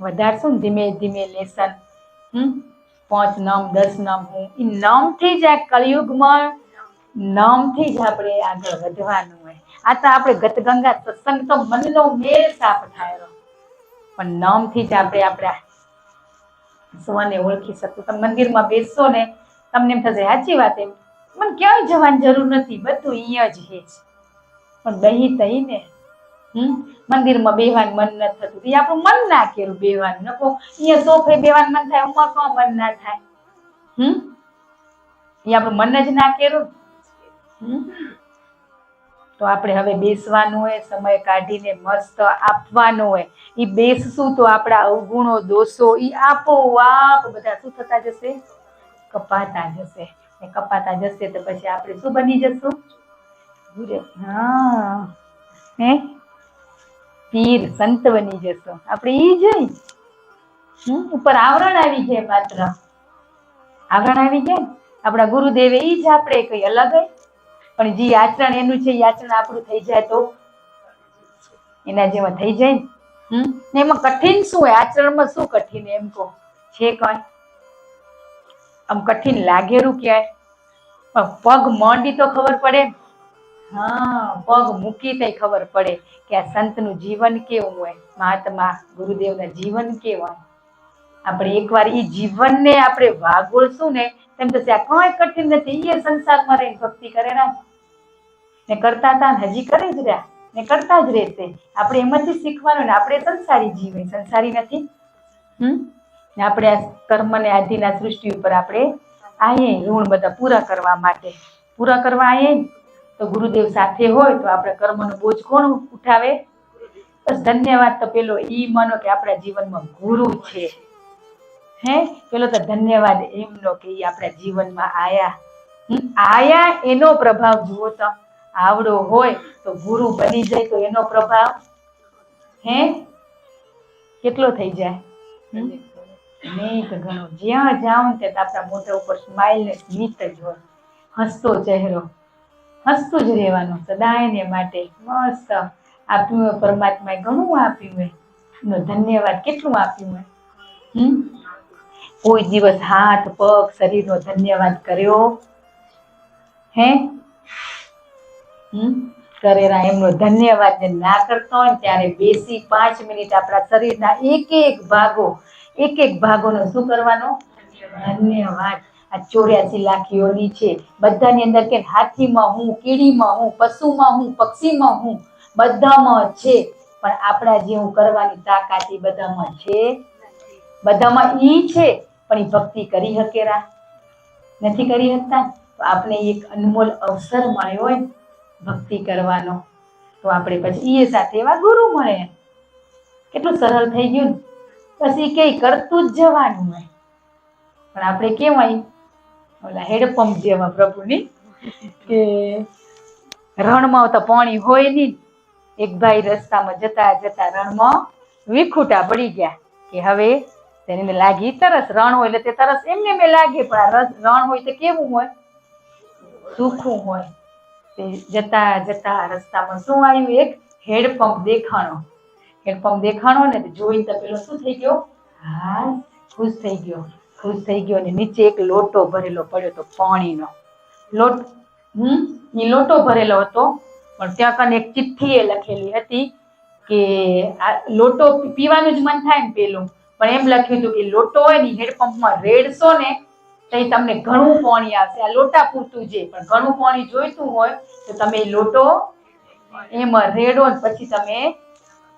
વધારશું ને ધીમે ધીમે લેસન. 5 નામ 10 નામ, હું એ નામથી જ આ કળિયુગમાં નામથી જ આપણે આગળ વધવાનું હોય. આ તો આપણે ગતગંગા સત્સંગ તો મનનો મેળ સાફ થાય, પણ નામથી જ આપણે આપણા સ્વને ઓળખી શકું. તમે મંદિરમાં બેસશો ને તમને એમ થશે સાચી વાત, એમ મને ક્યાંય જવાની જરૂર નથી, બધું અહીંયા જ છે. પણ દહીં તહી ને મંદિરમાં બેવાનું મન નથી થતું, એ આપણું મન ના કર્યું બેવાનું. નકો અહીંયા સોફે બેવાનું મન થાય, ઉમા કો મન ના થાય. એ આપણું મન જ ના કર્યું. તો આપણે હવે બેસવાનું હોય, સમય કાઢીને મસ્ત આપવાનું હોય. એ બેસશું તો આપણા અવગુણો દોષો એ આપોઆપ બધા શું થતા જશે? કપાતા જશે. કપાતા જશે તો પછી આપણે શું બની જશું? પીર સંત બની જશો આપણે. ઈ જોઈ ઉપર આવરણ આવી જાય, માત્ર આવરણ આવી જાય. આપણા ગુરુદેવે ઈ જ આપણે કઈ અલગ હોય, પણ જે આચરણ એનું છે એ આચરણ આપણું થઈ જાય તો એના જેવા થઈ જાય ને. એમાં કઠિન શું હોય? આચરણમાં શું કઠિન એમ કહો? છે કઈ આમ કઠિન લાગેલું ક્યાંય? પણ પગ માંડી તો ખબર પડે. પગ મૂકી તો ખબર પડે કે આ સંતનું જીવન કેવું હોય, મહાત્મા ગુરુદેવના જીવન કેવા. આપણે એકવાર એ જીવનને આપણે વાગોળશું ને તેમ તો આ કઈ કઠિન નથી. એ સંસારમાં રહીને ભક્તિ કરે ને કરતા હતા ને હજી કરે જ રહ્યા ને કરતા જ રહેશે. આપણે એમાંથી શીખવાનું ને આપણે સંસારી જીવે, સંસારી નથી. ને આપણે આ કર્મને આધીન સૃષ્ટિ ઉપર આપણે આયે ઋણ બધા પૂરા કરવા માટે, પૂરા કરવા આયે. તો ગુરુદેવ સાથે હોય તો આપણે કર્મનો બોજ કોણ ઉઠાવે? બસ ધન્યવાદ તો પેલો ઈ માનો કે આપણા જીવનમાં ગુરુ છે. પેલો તો ધન્યવાદ એમનો કે ઈ આપણા જીવનમાં આયા એનો પ્રભાવ જુઓ તો. આવડો હોય તો ગુરુ બની જાય તો એનો પ્રભાવ કેટલો થઈ જાય? નહીં તો ઘણો. જ્યાં જાઓ ને ત્યાં આપણા મોઢા ઉપર સ્માઈલ ને સ્મિત જ હોય, હસતો ચહેરો, હસતું જ રહેવાનું સદાયને માટે. મસ્ત આપ્યું હોય પરમાત્માએ, ઘણું આપ્યું હોય. એનો ધન્યવાદ કેટલું આપ્યું હોય. કોઈ દિવસ હાથ પગ શરીરનો ધન્યવાદ કર્યો? કરેરા એમનો ધન્યવાદ ના કરતો હોય ત્યારે બેસી 5 મિનિટ આપણા શરીરના એક એક ભાગોનો શું કરવાનો? ધન્યવાદ. આ 84 લાખ યોની છે, બધાની અંદર કે હાથીમાં હું, કીડીમાં હું, પશુમાં હું, પક્ષીમાં હું, બધામાં છે. પણ આપણા જેવું કરવાની તાકાત એ બધામાં છે? બધામાં ઈ છે, પણ એ ભક્તિ કરી હકેરા? નથી કરી શકતા. તો આપણે એક અનમોલ અવસર મળ્યો હોય ભક્તિ કરવાનો, તો આપણે પછી એ સાથે એવા ગુરુ મળે. કેટલું સરળ થઈ ગયું ને. પછી કઈ કરતું જ જવાનું હોય. પણ આપણે કેવાય ઓલા હેડપંપ જેવા પ્રભુની કે રણમાં તો પાણી હોય નહીં. એક ભાઈ રસ્તામાં જતા જતા રણમાં વિખૂટા પડી ગયા કે હવે તેને લાગી તરસ. રણ હોય એટલે તે તરસ એમને મેં લાગે, પણ આ રણ હોય તો કેવું હોય? સુખું હોય. તે જતા જતા રસ્તામાં શું આવ્યું? એક હેડપંપ દેખાણો. હેડપંપ દેખાણો ને જોઈને તો પેલો શું થઈ ગયો? ખુશ થઈ ગયો. ખુશ થઈ ગયો ને નીચે એક લોટો ભરેલો પડ્યો તો પાણીનો એ લોટો ભરેલો હતો. પણ ત્યાં કને એક ચિઠ્ઠી એ લખેલી હતી કે આ લોટો પીવાનું જ મન થાય ને પેલું, પણ એમ લખ્યું હતું કે લોટો હોય ને હેડપંપમાં રેડશો ને તો તમને ઘણું પાણી આવશે. આ લોટા પૂરતું છે, પણ ઘણું પાણી જોઈતું હોય તો તમે લોટો એમાં રેડો ને પછી તમે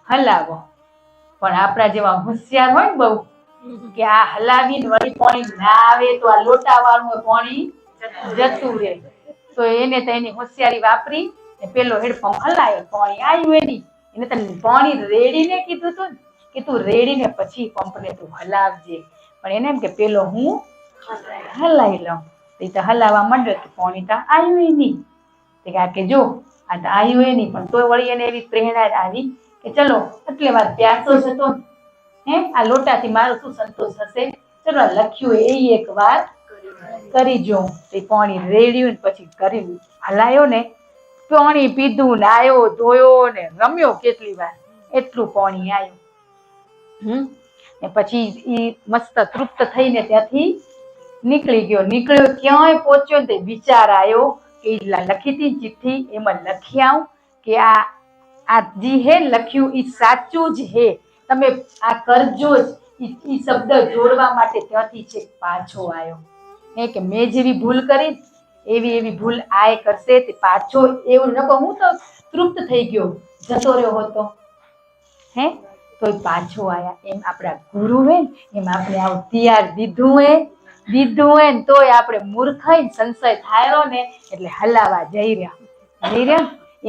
હલાવો. પણ આપણા જેવા હોશિયાર હોય ને બહુ, કે આ હલાવીને વળી પાણી ના આવે તો આ લોટા વાળું પાણી જતું રહે. તો એને તો એની હોશિયારી વાપરી પેલો હેડપંપ હલાયો, પાણી આવ્યું એની. એને તો પાણી રેડીને કીધું તું કે તું રેડીને પછી પંપને તું હલાવજે. પણ એને એમ કે પેલો હું હલાવી લઉં. એ તો હલાવવા માંડ્યો તો પાણી તો આવ્યું નહીં. કે જો આ તો આવ્યું નહીં, પણ તોય વળી એને એવી પ્રેરણા આવી કે ચલો એટલે વાર પ્યાસો જ હતો, આ લોટાથી મારો શું સંતોષ થશે? ચલો લખ્યું એ એક વાર કરી જો. એ પાણી રેડ્યું ને પછી કરી હલાયો ને, પાણી પીધું, નાયો ધોયો ને રમ્યો કેટલી વાર, એટલું પાણી આવ્યું. ને પછી એ મસ્ત તૃપ્ત થઈને ત્યાંથી નીકળી ગયો. નીકળ્યો ક્યાંય પહોંચ્યો ને તે વિચાર આવ્યો કે લખી હતી ચિઠ્ઠી એમાં લખી આવું કે આ જે હે લખ્યું એ સાચું જ હે, તમે આ કરજો જ. ઈ શબ્દ જોડવા માટે ત્યાંથી છે પાછો આવ્યો. કે મેં જેવી ભૂલ કરી એવી ભૂલ આય કરશે તે પાછો એવું નકો હું તો તૃપ્ત થઈ ગયો જતો રહ્યો હતો તો પાછો આયા. એમ આપણા ગુરુ હે એમ આપણે આવું તૈયાર દીધું હે ને તોય આપણે મૂર્ખ સંશય થાય ને એટલે હલાવા જઈ રહ્યા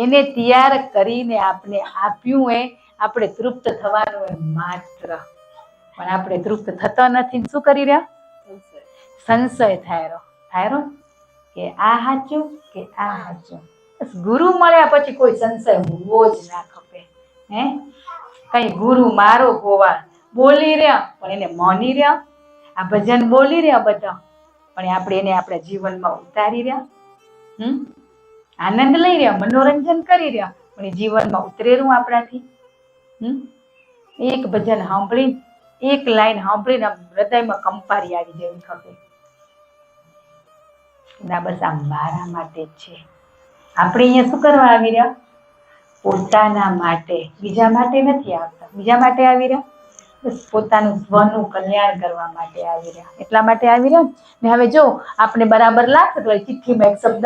એને તૈયાર કરીને આપણે આપ્યું હે. આપણે તૃપ્ત થવાનું હે માત્ર, પણ આપણે તૃપ્ત થતા નથી. શું કરી રહ્યા? સંશય થાય કે આ સાચું કે આ સાચું. બસ ગુરુ મળ્યા પછી કોઈ સંશય હોવો જ ના ખપે. કઈ ગુરુ મારો ગોવાળ બોલી રહ્યા પણ એને માની રહ્યા. આ ભજન બોલી રહ્યા બધા પણ આપણે એને આપણા જીવનમાં ઉતારી રહ્યા. આનંદ લઈ રહ્યા, મનોરંજન કરી રહ્યા પણ એ જીવનમાં ઉતરેલું આપણાથી. એક ભજન સાંભળીને એક લાઈન સાંભળીને હૃદયમાં કંપારી આવી જેવી ખપે. ના બસ આ મારા માટે જ છે. આપણે અહીંયા શું કરવા આવી રહ્યા? પોતાના માટે, બીજા માટે નથી આવતા. બીજા માટે આવી રહ્યા? બસ પોતાનું સ્વનું કલ્યાણ કરવા માટે આવી રહ્યા. એટલા માટે આવી રહ્યા ને. હવે જો આપણે બરાબર લાગશે તો ચિઠ્ઠીમાં એક શબ્દ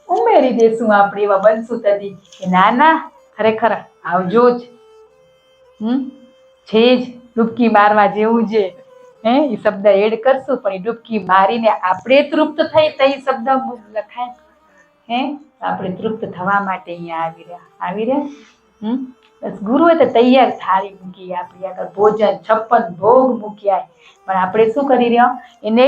ઉમેરી દેશું. આપણે એવા બનશું તદી કે ના ખરેખર આવજો જ છે જ ડૂબકી મારવા જેવું છે. એ શબ્દ એડ કરશું પણ એ ડૂબકી મારીને આપણે તૃપ્ત થઈ તો એ શબ્દ લખાય. આપણે તૃપ્ત થવા માટે અહીંયા આવી રહ્યા. બસ ગુરુએ તો તૈયાર થાળી મૂકી આપણી આગળ, ભોજન 56 ભોગ મૂક્યા પણ આપણે શું કરી રહ્યા? એને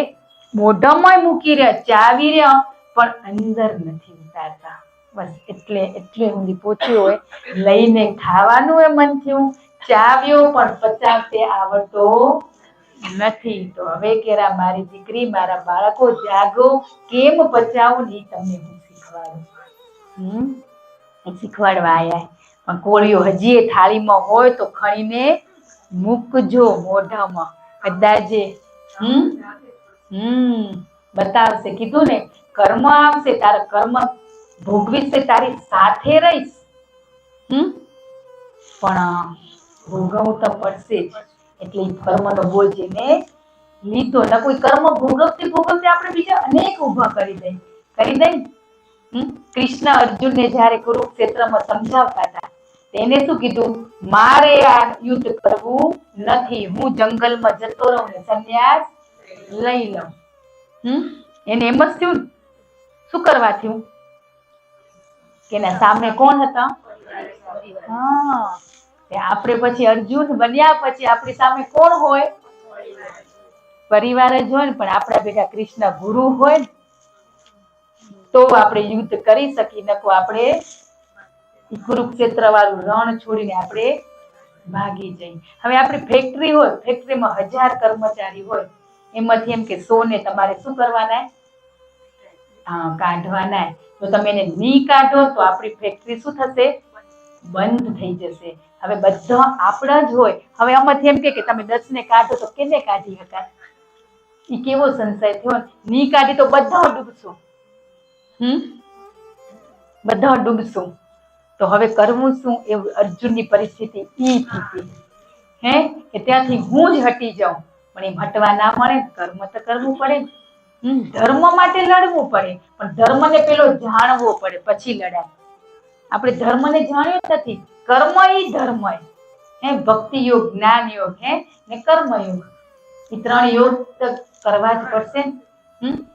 મોઢામાં મૂકી રહ્યા, ચાવી રહ્યા પણ અંદર નથી ઉતારતા. બસ એટલે ઊંધી પહોંચ્યું હોય લઈને ખાવાનું એ મન થયું, ચાવ્યો પણ પચાવતે આવડતો નથી. તો હવે કેરા મારી દીકરી મારા બાળકો જાગો, કેમ પચાવું ને તમને હું શીખવાડું. શીખવાડવા આયા પણ કોળીઓ હજી થાળીમાં હોય તો ખણીને મૂકજો મોઢામાં. કદાચ બતાવશે. કીધું ને કર્મ આવશે, તારા કર્મ ભોગવીશ, તારી સાથે રહીશ પણ ભોગવવું તો પડશે જ. એટલે કર્મનો બોજ એને લીધો. ન કોઈ કર્મ ભોગવતી આપણે બીજા અનેક ઉભા કરી દઈ. કૃષ્ણ અર્જુનને જ્યારે કુરુક્ષેત્રમાં સમજાવતા હતા તેને શું કીધું? મારે આ યુદ્ધ કરવું નથી, હું જંગલમાં જતો રહું ને સંન્યાસ લઈ લઉં. એને એમ જ થયું. શું કરવા થયું? કે એના સામે કોણ હતા? આપણે પછી અર્જુન બન્યા પછી આપણી સામે કોણ હોય? પરિવાર જ હોય ને. પણ આપણા ભેગા કૃષ્ણ ગુરુ હોય ને તો આપણે યુદ્ધ કરી શકીએ. નકો આપણે કુરુક્ષેત્ર વાળું રણ છોડીને આપણે ભાગી જઈએ. હવે આપણી ફેક્ટરી હોય, ફેક્ટરીમાં 1000 કર્મચારી હોય, એમાંથી એમ કે 100 ને તમારે શું કરવાના? કાઢવાના. તો તમે એને નહીં કાઢો તો આપણી ફેક્ટરી શું થશે? બંધ થઈ જશે. હવે બધા આપણા જ હોય. હવે આમાંથી એમ કે તમે 10 ને કાઢો તો કેને કાઢી શકાય? એ કેવો સંશય થયો? નહીં કાઢી તો બધા ડૂબશું. બધા ડૂબશું. તો હવે કરવું શું? એવું અર્જુનની પરિસ્થિતિ ઈ હતી કે ત્યાંથી હું જ હટી જાઉં પણ એમ હટવા ના મળે. કર્મ તો કરવું પડે. ધર્મ માટે લડવું પડે પણ ધર્મને પેલો જાણવો પડે પછી લડાય. આપણે ધર્મને જાણ્યો નથી. કર્મ ઈ ધર્મ ભક્તિ યોગ, જ્ઞાન યોગ ને કર્મ યોગ. એ 3 યોગ કરવા જ પડશે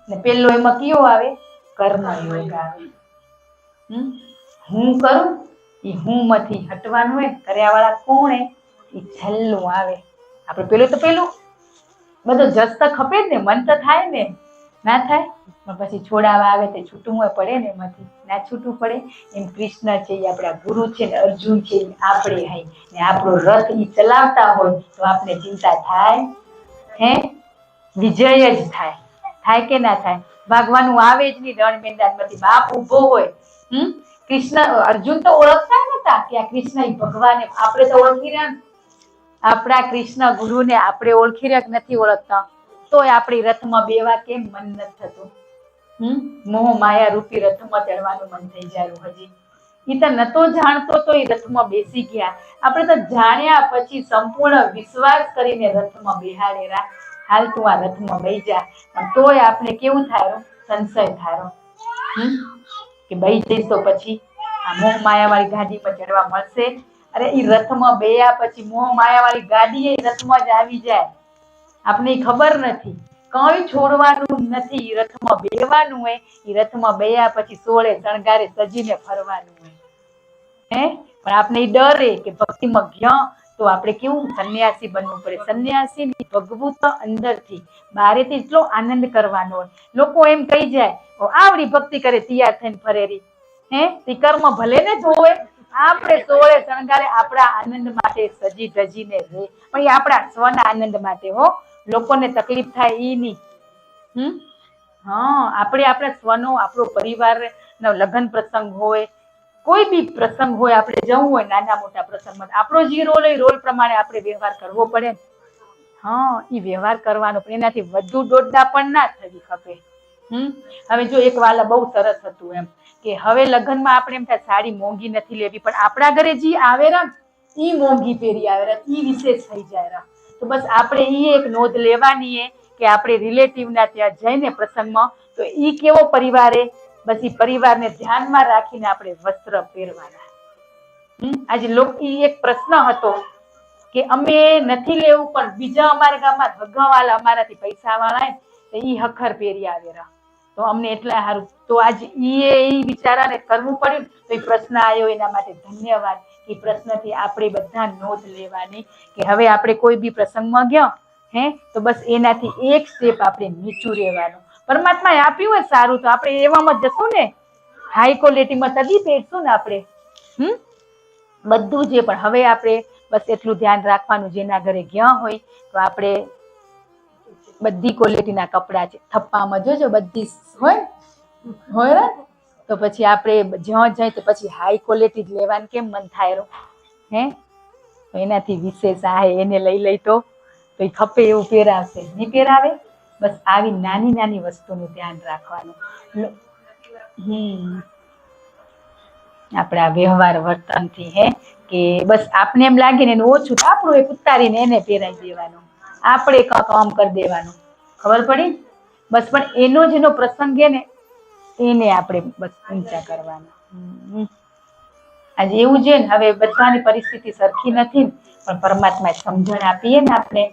ને. પેલો એમાં કયો આવે? કર્મ યોગ આવે. હું કરું એ હું માંથી હટવાનું હોય. કર્યા વાળા કોણ એ છેલ્લું આવે. આપણે પેલું બધું જસ તો ખપે જ ને. મન તો થાય ને. ના થાય પણ પછી છોડાવા આવે તો છૂટવું પડે ને. એમાંથી ના છૂટવું પડે. એમ કૃષ્ણ છે એ આપણા ગુરુ છે ને અર્જુન છે આપણે હઈ ને આપણો રથ ઈ ચલાવતા હોય તો આપણે ચિંતા થાય? વિજય જ થાય. થાય કે ના થાય? ભાગવાનું આવે જ નહીં. રણ મેદાનમાંથી બાપ ઊભો હોય. કૃષ્ણ અર્જુન તો ઓળખતા નતા કે આ કૃષ્ણ ભગવાન. આપણે તો ઓળખી રહ્યા. આપણા કૃષ્ણ ગુરુને આપણે ઓળખી રહ્યા નથી ઓળખતા તોય આપણી રથમાં બેવા કેમ મન નથી થતું? મોહ માયા રૂપી રથમાં ચડવાનું મન થઈ જાય હજી. એ તો નતો જાણતો તો એ રથમાં બેસી ગયા. આપણે તો જાણ્યા પછી સંપૂર્ણ વિશ્વાસ કરીને રથમાં બેહાડેલા. હાલ તું આ રથમાં બેસી જા. પણ તોય આપણે કેવું થાય, સંશય થાય કે બેસી જઈશ તો પછી આ મોહ માયા વાળી ગાડી પર ચડવા મળશે. અરે એ રથમાં બેયા પછી મોહ માયા વાળી ગાડી એ રથમાં જ આવી જાય. આપણે ખબર નથી, કઈ છોડવાનું નથી. રથમાં બેવાનું હોય, એ રથમાં બેયા પછી 16 શણગારે સજીને ફરવાનું હોય. પણ આપણે ડરે કે ભક્તિમાં ગયા તો આપણે કેવું સંન્યાસી બનવું પડે. સંન્યાસી ભગવું તો અંદરથી, બહારેથી એટલો આનંદ કરવાનો હોય. લોકો એમ કહી જાય આવડી ભક્તિ કરે તૈયાર થઈને ફરેરી, તે કર્મ ભલે ને જોવે. આપણે 16 શણગારે આપણા આનંદ માટે સજી ધજીને રહે, પણ એ આપણા સ્વના આનંદ માટે હો. લોકોને તકલીફ થાય ઈ નહીં. આપણે આપણા સ્વનો, આપણો પરિવારનો લગ્ન પ્રસંગ હોય, કોઈ બી પ્રસંગ હોય, આપણે જવું હોય નાના મોટા પ્રસંગમાં, આપણો જે રોલ હોય રોલ પ્રમાણે આપણે વ્યવહાર કરવો પડે. એ વ્યવહાર કરવાનો, પણ એનાથી વધુ દોડડા પણ ના થવી ખપે. હવે જો એક વાલા બહુ સરસ હતું એમ કે હવે લગ્નમાં આપણે એમ થાય સાડી મોંઘી નથી લેવી, પણ આપણા ઘરે જે આવેરા ઈ મોંઘી પહેરી આવેરા, ઈ વિશેષ થઈ જાય. તો બસ આપણે ઈ એક નોંધ લેવાની કે આપણે રિલેટિવના ત્યાં જઈને પ્રસંગમાં તો ઈ કેવો પરિવારે, બસ ઈ પરિવારને ધ્યાનમાં રાખીને આપણે વસ્ત્ર પહેરવાના. આજે ઈ એક પ્રશ્ન હતો કે અમે નથી લેવું પણ બીજા અમારા ગામમાં ભગવાવાલા અમારાથી પૈસા વાળા તો ઈ હખર પહેરી આવેરા, તો અમને એટલા સારું. તો આજે ઈ બિચારાને કરવું પડ્યું, તો એ પ્રશ્ન આવ્યો એના માટે ધન્યવાદ. એ પ્રશ્નથી આપણે બધા નોંધ લેવાની કે હવે આપણે કોઈ બી પ્રસંગમાં ગયા તો બસ એનાથી એક સ્ટેપ આપણે નીચું રહેવાનું. પરમાત્માએ આપ્યું હોય સારું તો આપણે એવામાં જશું ને, હાઈ ક્વોલિટીમાં તદી પહેરશું ને આપણે. બધું જે પણ હવે આપણે બસ એટલું ધ્યાન રાખવાનું, જેના ઘરે ગયા હોય તો આપણે બધી ક્વોલિટીના કપડાં છે. થપ્પામાં જોજો બધી હોય ને, તો પછી આપણે જ્યાં જાય તો પછી હાઈ ક્વોલિટી જ લેવાનું કેમ મન થાય. તો એનાથી વિશેષ આ એને લઈ તો એ ખપે એવું પહેરાવશે, નહીં પહેરાવે. બસ આવી નાની નાની વસ્તુનું ધ્યાન રાખવાનું. આપણા વ્યવહાર વર્તનથી કે બસ આપને એમ લાગે ને એનું ઓછું, આપણું એક ઉતારીને એને પહેરાવી દેવાનું, આપણે કામ કરી દેવાનું. ખબર પડી? બસ પણ એનો જેનો પ્રસંગ ને એને આપણે બસ ઊંચા કરવાના. આજે એવું છે ને, હવે બધાની પરિસ્થિતિ સરખી નથી, પણ પરમાત્માએ સમજણ આપીએ ને આપણે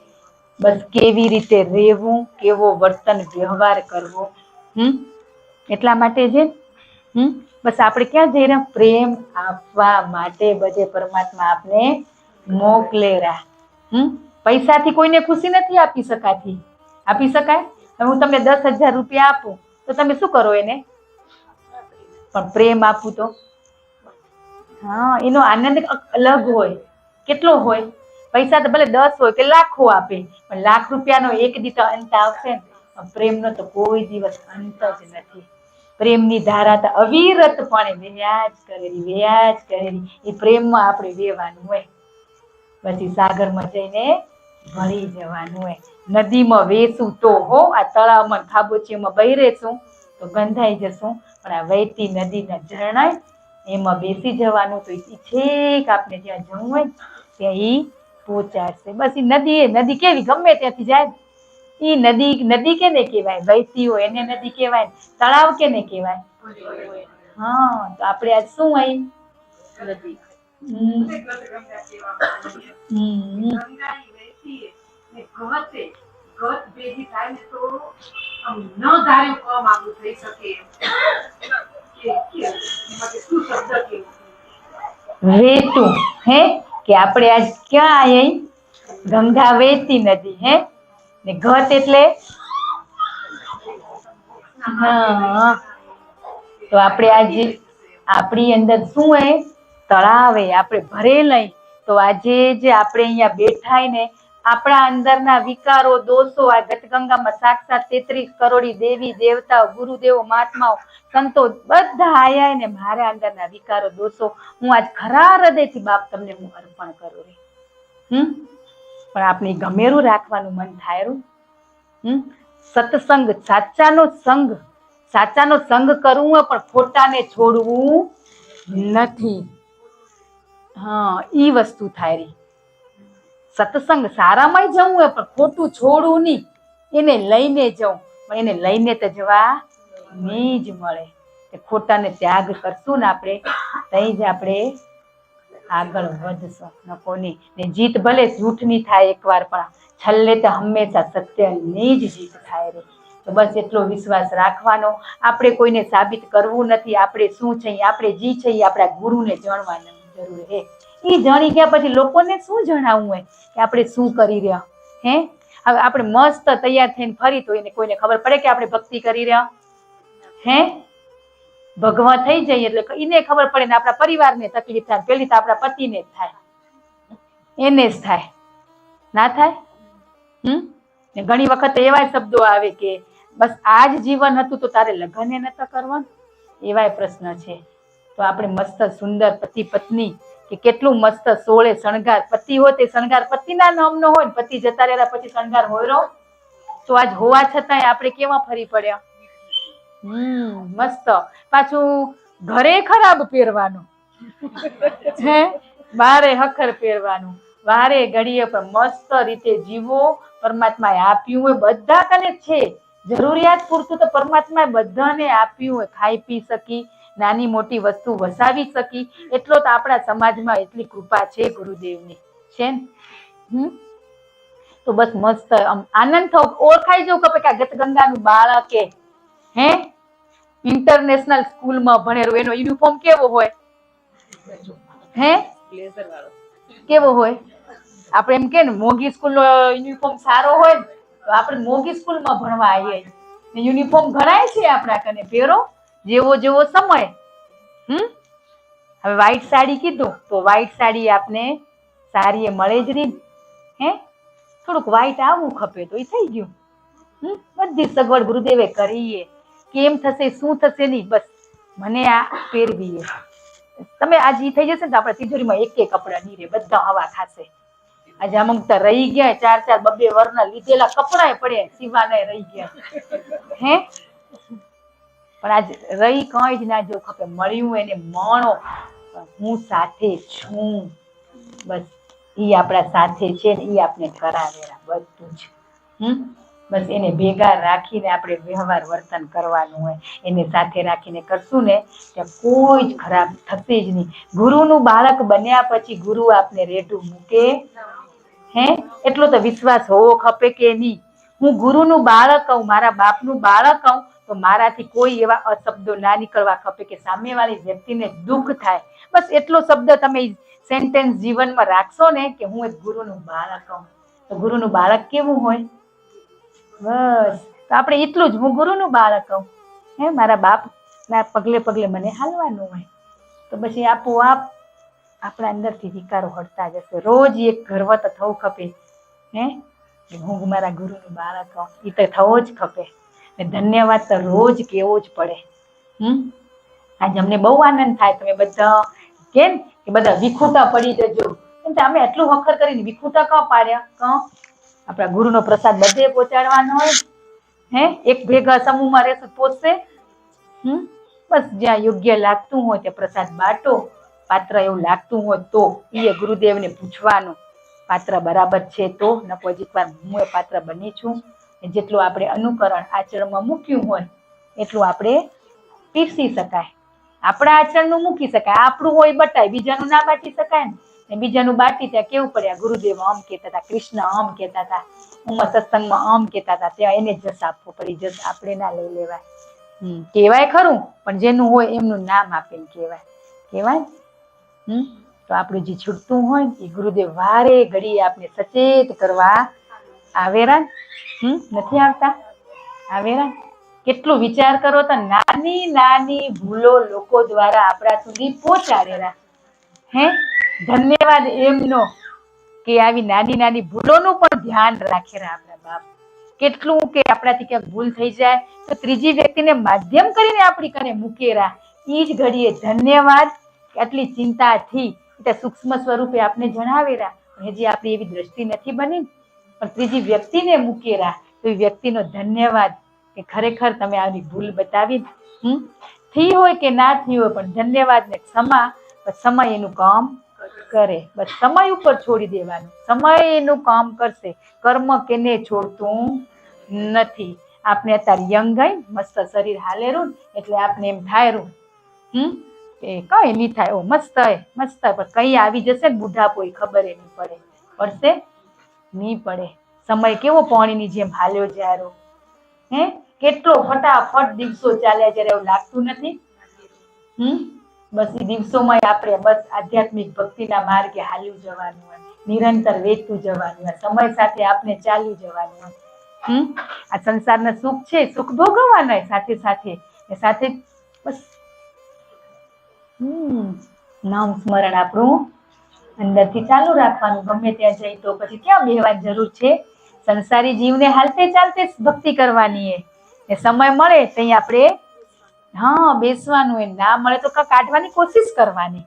બસ કેવી રીતે રહેવું, કેવો વર્તન વ્યવહાર કરવો. એટલા માટે છે બસ આપણે ક્યાં જઈ રહ્યા, પ્રેમ આપવા માટે બધે પરમાત્મા આપને મોકલેરા. પૈસાથી કોઈને ખુશી નથી આપી શકાતી. આપી શકાય? હવે હું તમને 10,000 રૂપિયા આપું તો તમે શું કરો એને? પણ પ્રેમ આપું તો એનો આનંદ અલગ હોય. કેટલો હોય? પૈસા તો ભલે 10 હોય કે લાખો આપે, પણ લાખ રૂપિયાનો એક દી તો અંત આવશે ને. પ્રેમનો તો કોઈ દિવસ અંત જ નથી. પ્રેમની ધારા તો અવિરતપણે વ્યાજ કરેલી. એ પ્રેમમાં આપણે વેવાનું હોય, પછી સાગરમાં જઈને ભળી જવાનું હોય. નદીમાં વેસું તો આ તળાવમાં ખાબોચીમાં બહી રહેશું તો ગંધાઈ જશું, પણ આ વહેતી નદીના ઝરણાય એમાં બેસી જવાનું, તો છેક આપણે જ્યાં જવું હોય ત્યાં ઈ પહોંચાડશે. બસ એ નદી કેવી ગમે ત્યાંથી જાય. ઈ નદી કેને કહેવાય? વહેતી હોય એને નદી કહેવાય. તળાવ કેને કહેવાય? તો આપણે આજ શું હોય? નદી. વેતું કે આપણે આજ ક્યાં આયા? ગંગા વેતી નદી ને ઘટ એટલે તો આપણે આજે આપણી અંદર શું હે? તળાવ હે. આપણે ભરેલા. તો આજે જે આપણે અહીંયા બેઠા ને, આપણા અંદરના વિકારો, દોષો આ ઘટગંગામાં સાક્ષાત 33 કરોડી દેવી દેવતાઓ, ગુરુદેવો, મહાત્માઓ, સંતો બધા આયા ને મારા અંદરના વિકારો, દોષો હું આજ ખરા હૃદયથી બાપ તમને હું અર્પણ કરું. પણ આપણે ગમેરું રાખવાનું મન થાય. સત્સંગ, સાચાનો સંગ કરવું, પણ ખોટાને છોડવું નથી. હા, ઈ વસ્તુ થાય રહી. સત્સંગ સારામાં જવું હોય પણ ખોટું છોડવું નહીં, એને લઈને જવું, પણ એને લઈને તો જવા નહીં જ મળે. ખોટાને ત્યાગ કરશું ને આપણે, તઈ જ આપણે આગળ વધશો. નકો નહીં. ને જીત ભલે જૂઠની થાય એકવાર, પણ છેલ્લે તો હંમેશા સત્યની જ જીત થાય રે. તો બસ એટલો વિશ્વાસ રાખવાનો. આપણે કોઈને સાબિત કરવું નથી. આપણે શું છીએ, આપણે જી છીએ, આપણા ગુરુને જાણવાની જરૂર છે. એ જાણી ગયા પછી લોકોને શું જણાવવું હોય કે આપણે શું કરી રહ્યા. હે, હવે આપણે મસ્ત તૈયાર થઈને ફરી તો એને કોઈને ખબર પડે કે આપણે ભક્તિ કરી રહ્યા? હે, ભગવા થઈ જઈએ એટલે એને ખબર પડે ને આપણા પરિવારને તકલીફ થાય. પેલી તો આપણા પતિને જ થાય, એને જ થાય, ના થાય? ઘણી વખત એવા શબ્દો આવે કે બસ આ જ જીવન હતું તો તારે લગ્ન નતા કરવાનું, એવાય પ્રશ્ન છે. તો આપણે મસ્ત સુંદર પતિ પત્ની કે કેટલું મસ્ત 16 શણગાર, પતિ હોય તે શણગાર પતિના નામનો હોય, પતિ જતા રહ્યા પછી શણગાર હોય તો આજ હોવા છતાંય આપણે કેવા ફરી પડ્યા. મસ્ત. પાછું ઘરે ખરાબ પહેરવાનું, હે, બારે હખર પહેરવાનું, વારે ઘડીએ પણ મસ્ત રીતે જીવો. પરમાત્માએ આપ્યું હોય બધા કને છે, જરૂરિયાત પૂરતું તો પરમાત્માએ બધાને આપ્યું હોય. ખાઈ પી શકી, નાની મોટી વસ્તુ વસાવી શકી, એટલો તો આપણા સમાજમાં એટલી કૃપા છે ગુરુદેવની, છે ને? તો બસ મસ્ત આનંદ થયો. ઓળખાઈ જવું કે આ ગતગંગાનું બાળક હે, ઇન્ટરનેશનલ સ્કૂલમાં ભણેલું, એનો યુનિફોર્મ કેવો હોય? હે, કેવો હોય? આપણે એમ કે ને મોંઘી સ્કૂલનો યુનિફોર્મ સારો હોય તો આપણે મોંઘી સ્કૂલમાં ભણવા આવીએ. યુનિફોર્મ ઘણાય છે આપણા કને, પહેરો જેવો જેવો સમય. હવે વ્હાઈટ સાડી કીધું તો વ્હાઈટ સાડી આપને સારી મળે જ નહીં. હે, થોડુંક વ્હાઈટ આવવું ખપે તો એ થઈ ગયું. બધી સગવડ ગુરુદેવે કરીએ. કેમ થશે શું થશે નહીં, બસ મને આ પહેરવી. તમે આજ ઈ થઈ જશે ને તો આપણા તિજોરીમાં એક કપડા નહીં રહે, બધા હવા ખાશે. આજે અમુક તો રહી ગયા 4-4 2-2 વર્ષના લીધેલા કપડા પડે, સીવાના રહી ગયા. હે, પણ આજ રહી કઈ જ ના જો ખપે, મળ્યું એને માણો, હું સાથે છું. બસ ઈ આપણા સાથે છે ને ઈ આપણે કરાવેલા બધું જ. બસ એને ભેગા રાખીને આપણે વ્યવહાર વર્તન કરવાનું હોય. એને સાથે રાખીને કરશું ને ત્યાં કોઈ જ ખરાબ થશે જ નહીં. ગુરુનું બાળક બન્યા પછી ગુરુ આપને રેઢું મૂકે. હે, એટલો તો વિશ્વાસ હોવો ખપે કે નહીં, હું ગુરુનું બાળક કહું, મારા બાપનું બાળક કહું તો મારાથી કોઈ એવા અશબ્દો ના નીકળવા ખપે કે સામેવાળી વ્યક્તિને દુઃખ થાય. બસ એટલો શબ્દ તમે સેન્ટેન્સ જીવનમાં રાખશો ને કે હું એક ગુરુનું બાળક કહું. તો ગુરુનું બાળક કેવું હોય? બસ તો આપણે એટલું જ, હું ગુરુનું બાળક કહું. હે, મારા બાપના પગલે પગલે મને હાલવાનું હોય. તો પછી આપોઆપ આપણા અંદરથી વિકારો હટતા જશે. રોજ એક ગર્વ તો થવું ખપે, હે, હું મારા ગુરુનું બાળક કહું, એ તો થવો જ ખપે. ને ધન્યવાદ તો રોજ કેવો જ પડે. આજે અમને બહુ આનંદ થાય. તમે બધા કેમ કે બધા વિખૂટા પડી જજો, કેમ કે અમે એટલું વખર કરીને વિખૂટા કાં પાડ્યા? આપણા ગુરુનો પ્રસાદ બધે પહોંચાડવાનો હોય. હે, એક ભેગા સમૂહમાં રહેશું પહોંચશે? બસ જ્યાં યોગ્ય લાગતું હોય તે પ્રસાદ બાટો. પાત્ર એવું લાગતું હોય તો એ ગુરુદેવને પૂછવાનું, પાત્ર બરાબર છે તો, નકો હજી વાર હું એ પાત્ર બની છું. જેટલું આપણે અનુકરણ આચરણમાં મૂક્યું હોય એટલું આપણે પીરસી શકાય. આપણા આચરણનું મૂકી શકાય, આપણું હોય બટાય, બીજાનું ના બાટી શકાય ને. બીજાનું બાટી ત્યાં કેવું પડે, ગુરુદેવ આમ કહેતા હતા, કૃષ્ણ આમ કહેતા હતા, ઉમા સત્સંગમાં આમ કહેતા હતા, ત્યાં એને જસ આપવો પડી. જસ આપણે ના લઈ લેવાય. કહેવાય ખરું, પણ જેનું હોય એમનું નામ આપીને કહેવાય. તો આપણું જે છૂટતું હોય એ ગુરુદેવ વારે ઘડીએ આપણે સચેત કરવા આવેરા. નથી આવતા? આવેરા. કેટલું વિચાર કરો તો નાની નાની ભૂલો લોકો દ્વારા આપણા સુધી પહોંચાડેલા. હે, ધન્યવાદ એમનો કે આવી નાની નાની ભૂલોનું પણ ધ્યાન રાખેલા આપણા બાપ. કેટલું કે આપણાથી ક્યાંક ભૂલ થઈ જાય તો ત્રીજી વ્યક્તિને માધ્યમ કરીને આપણી કને મૂકેરા. ઈ જ ઘડીએ ધન્યવાદ. આટલી ચિંતાથી સૂક્ષ્મ સ્વરૂપે આપને જણાવેલા, હજી આપણી એવી દ્રષ્ટિ નથી બની, પણ ત્રીજી વ્યક્તિને મૂકેલા તો એ વ્યક્તિનો ધન્યવાદ કે ખરેખર તમે આવી ભૂલ બતાવી. થઈ હોય કે ના થઈ હોય, પણ ધન્યવાદ ને ક્ષમા, બસ સમય એનું કામ કરે. બસ સમય ઉપર છોડી દેવાનું, સમય એનું કામ કરશે. કર્મ કેને છોડતું નથી. આપણે અત્યારે યંગ ગઈ મસ્ત શરીર હાલેરું એટલે આપણે એમ થાયરું એ કઈ નહીં થાય, મસ્ત હે મસ્ત, પણ કઈ આવી જશે ને બુઢાપો એ ખબર નહીં પડે. પડશે નહીં પડે. સમય કેવો પાણીની જેમ હાલ્યો જારો, કેટલો ફટાફટ દિવસો ચાલ્યા જ્યારે એવું લાગતું નથી. બસ એ દિવસોમાં આપણે બસ આધ્યાત્મિક ભક્તિના માર્ગે હાલ્યું જવાનું હોય, નિરંતર વેચતું જવાનું હોય, સમય સાથે આપણે ચાલ્યું જવાનું હોય. આ સંસારના સુખ છે, સુખ ભોગવવાના સાથે સાથે સાથે બસ નામ સ્મરણ આપણું અંદરથી ચાલુ રાખવાનું. ગમે ત્યાં જઈ તો પછી ક્યાં બેહવાની જરૂર છે? સંસારી જીવને હાલતે ચાલતે ભક્તિ કરવાની એ સમય મળે ત્યાં આપણે બેસવાનું હોય, ના મળે તો કાઢવાની કોશિશ કરવાની.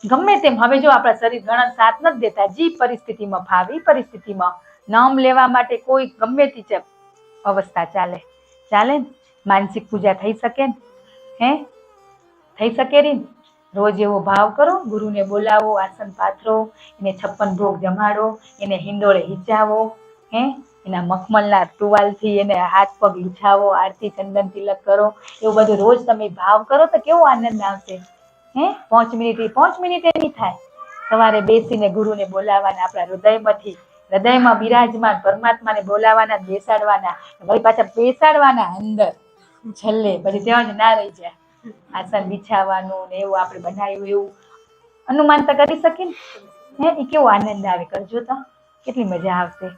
ગમે તેમ હવે જો આપણા શરીર ઘણા સાથ નથી દેતા, જે પરિસ્થિતિમાં ફાવે એ પરિસ્થિતિમાં નામ લેવા માટે કોઈ ગમે તે અવસ્થા ચાલે ને માનસિક પૂજા થઈ શકે ને, થઈ શકે રીન. રોજ એવો ભાવ કરો, ગુરુને બોલાવો, આસન પાથરો, એને 56 ભોગ જમાડો, એને હિંડોળે હિંચાવો, એના મખમલના ટુવાલથી એને હાથ પગ લૂછાવો, આરતી ચંદન તિલક કરો. એવું બધું રોજ તમે ભાવ કરો તો કેવો આનંદ આવશે. 5 મિનિટે નહીં થાય. સવારે બેસીને ગુરુને બોલાવાના, આપણા હૃદયમાં બિરાજમાન પરમાત્માને બોલાવાના, બેસાડવાના, વળી પાછા બેસાડવાના અંદર છેલ્લે, પછી ત્યાં જ ના રહી જાય. આસન બિછાવવાનું ને એવું આપણે બનાવ્યું એવું અનુમાન તો કરી શકીએ ને. એ કેવો આનંદ આવે, કરજો તો કેટલી મજા આવશે.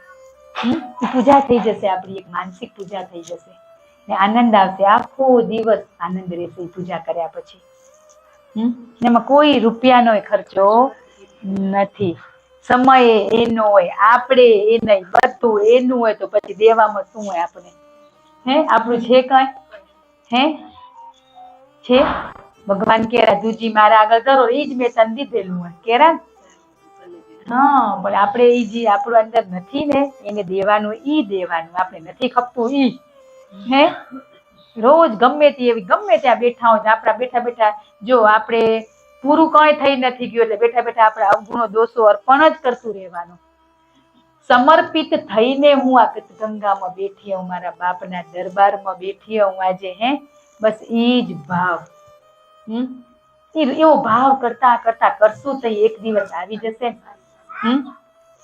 પૂજા થઈ જશે, આપણી એક માનસિક પૂજા થઈ જશે ને આનંદ આવશે. આખો દિવસ આનંદ રહેશે પૂજા કર્યા પછી. એમાં કોઈ રૂપિયાનો ખર્ચો નથી. સમય એનો હોય, આપણે એ નહીં, બધું એનું હોય તો પછી દેવામાં શું હોય આપણે? આપણું છે કઈ? છે ભગવાન કેરા દૂજી મારા આગળ ધરો, એ જ મેં તને દીધેલું હોય કેરા. પણ આપણે એ જે આપણું અંદર નથી ને એને દેવાનું, ઈ દેવાનું. આપણે નથી ખપતું ઈ રોજ ગમે ત્યાં બેઠા હોય, આપણા બેઠા જો આપણે પૂરું કઈ થઈ નથી ગયું એટલે બેઠા આપણે અવગુણો દોષો અર્પણ જ કરતું રહેવાનું. સમર્પિત થઈને હું આ ગંગામાં બેઠી હું, મારા બાપના દરબારમાં બેઠી હું આજે. બસ ઈ જ ભાવ, એવો ભાવ કરતા કરશું તો એક દિવસ આવી જશે.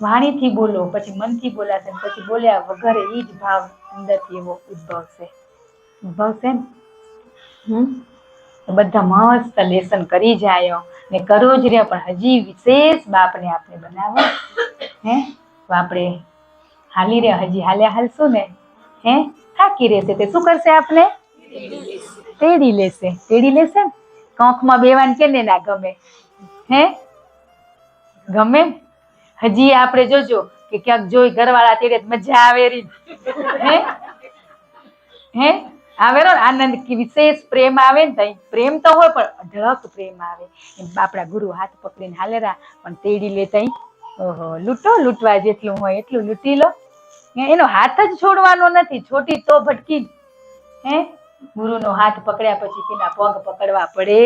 વાણીથી બોલો, પછી મનથી બોલાશે, પછી બોલ્યા વગર ઈ જ ભાવ અંદરથી એવો ઉદ્ભવશે ને. બધા મસ્ત લેસન કરી જાય ને કરો જ રહ્યા, પણ હજી વિશેષ બાપને આપણે બનાવો તો આપણે હાલી રહ્યા, હજી હાલશું ને થાકી રહેશે તે શું કરશે? આપણે તેડી લેશે ને. કોંખમાં બેવાન કેને ના ગમે? ગમે. હજી આપણે જોજો કે ક્યાંક જોઈ ઘરવાળા તેડે મજા આવે રી. આવે આનંદ, વિશેષ પ્રેમ આવે ને. પ્રેમ તો હોય પણ અઢળક પ્રેમ આવે. આપણા ગુરુ હાથ પકડીને હાલેરા પણ તેડી લેતા, ઓહો લૂંટવા જેટલું હોય એટલું લૂંટી લો. એનો હાથ જ છોડવાનો નથી, છોટી તો ભટકી. ગુરુનો હાથ પકડ્યા પછી તેના પગ પકડવા પડે.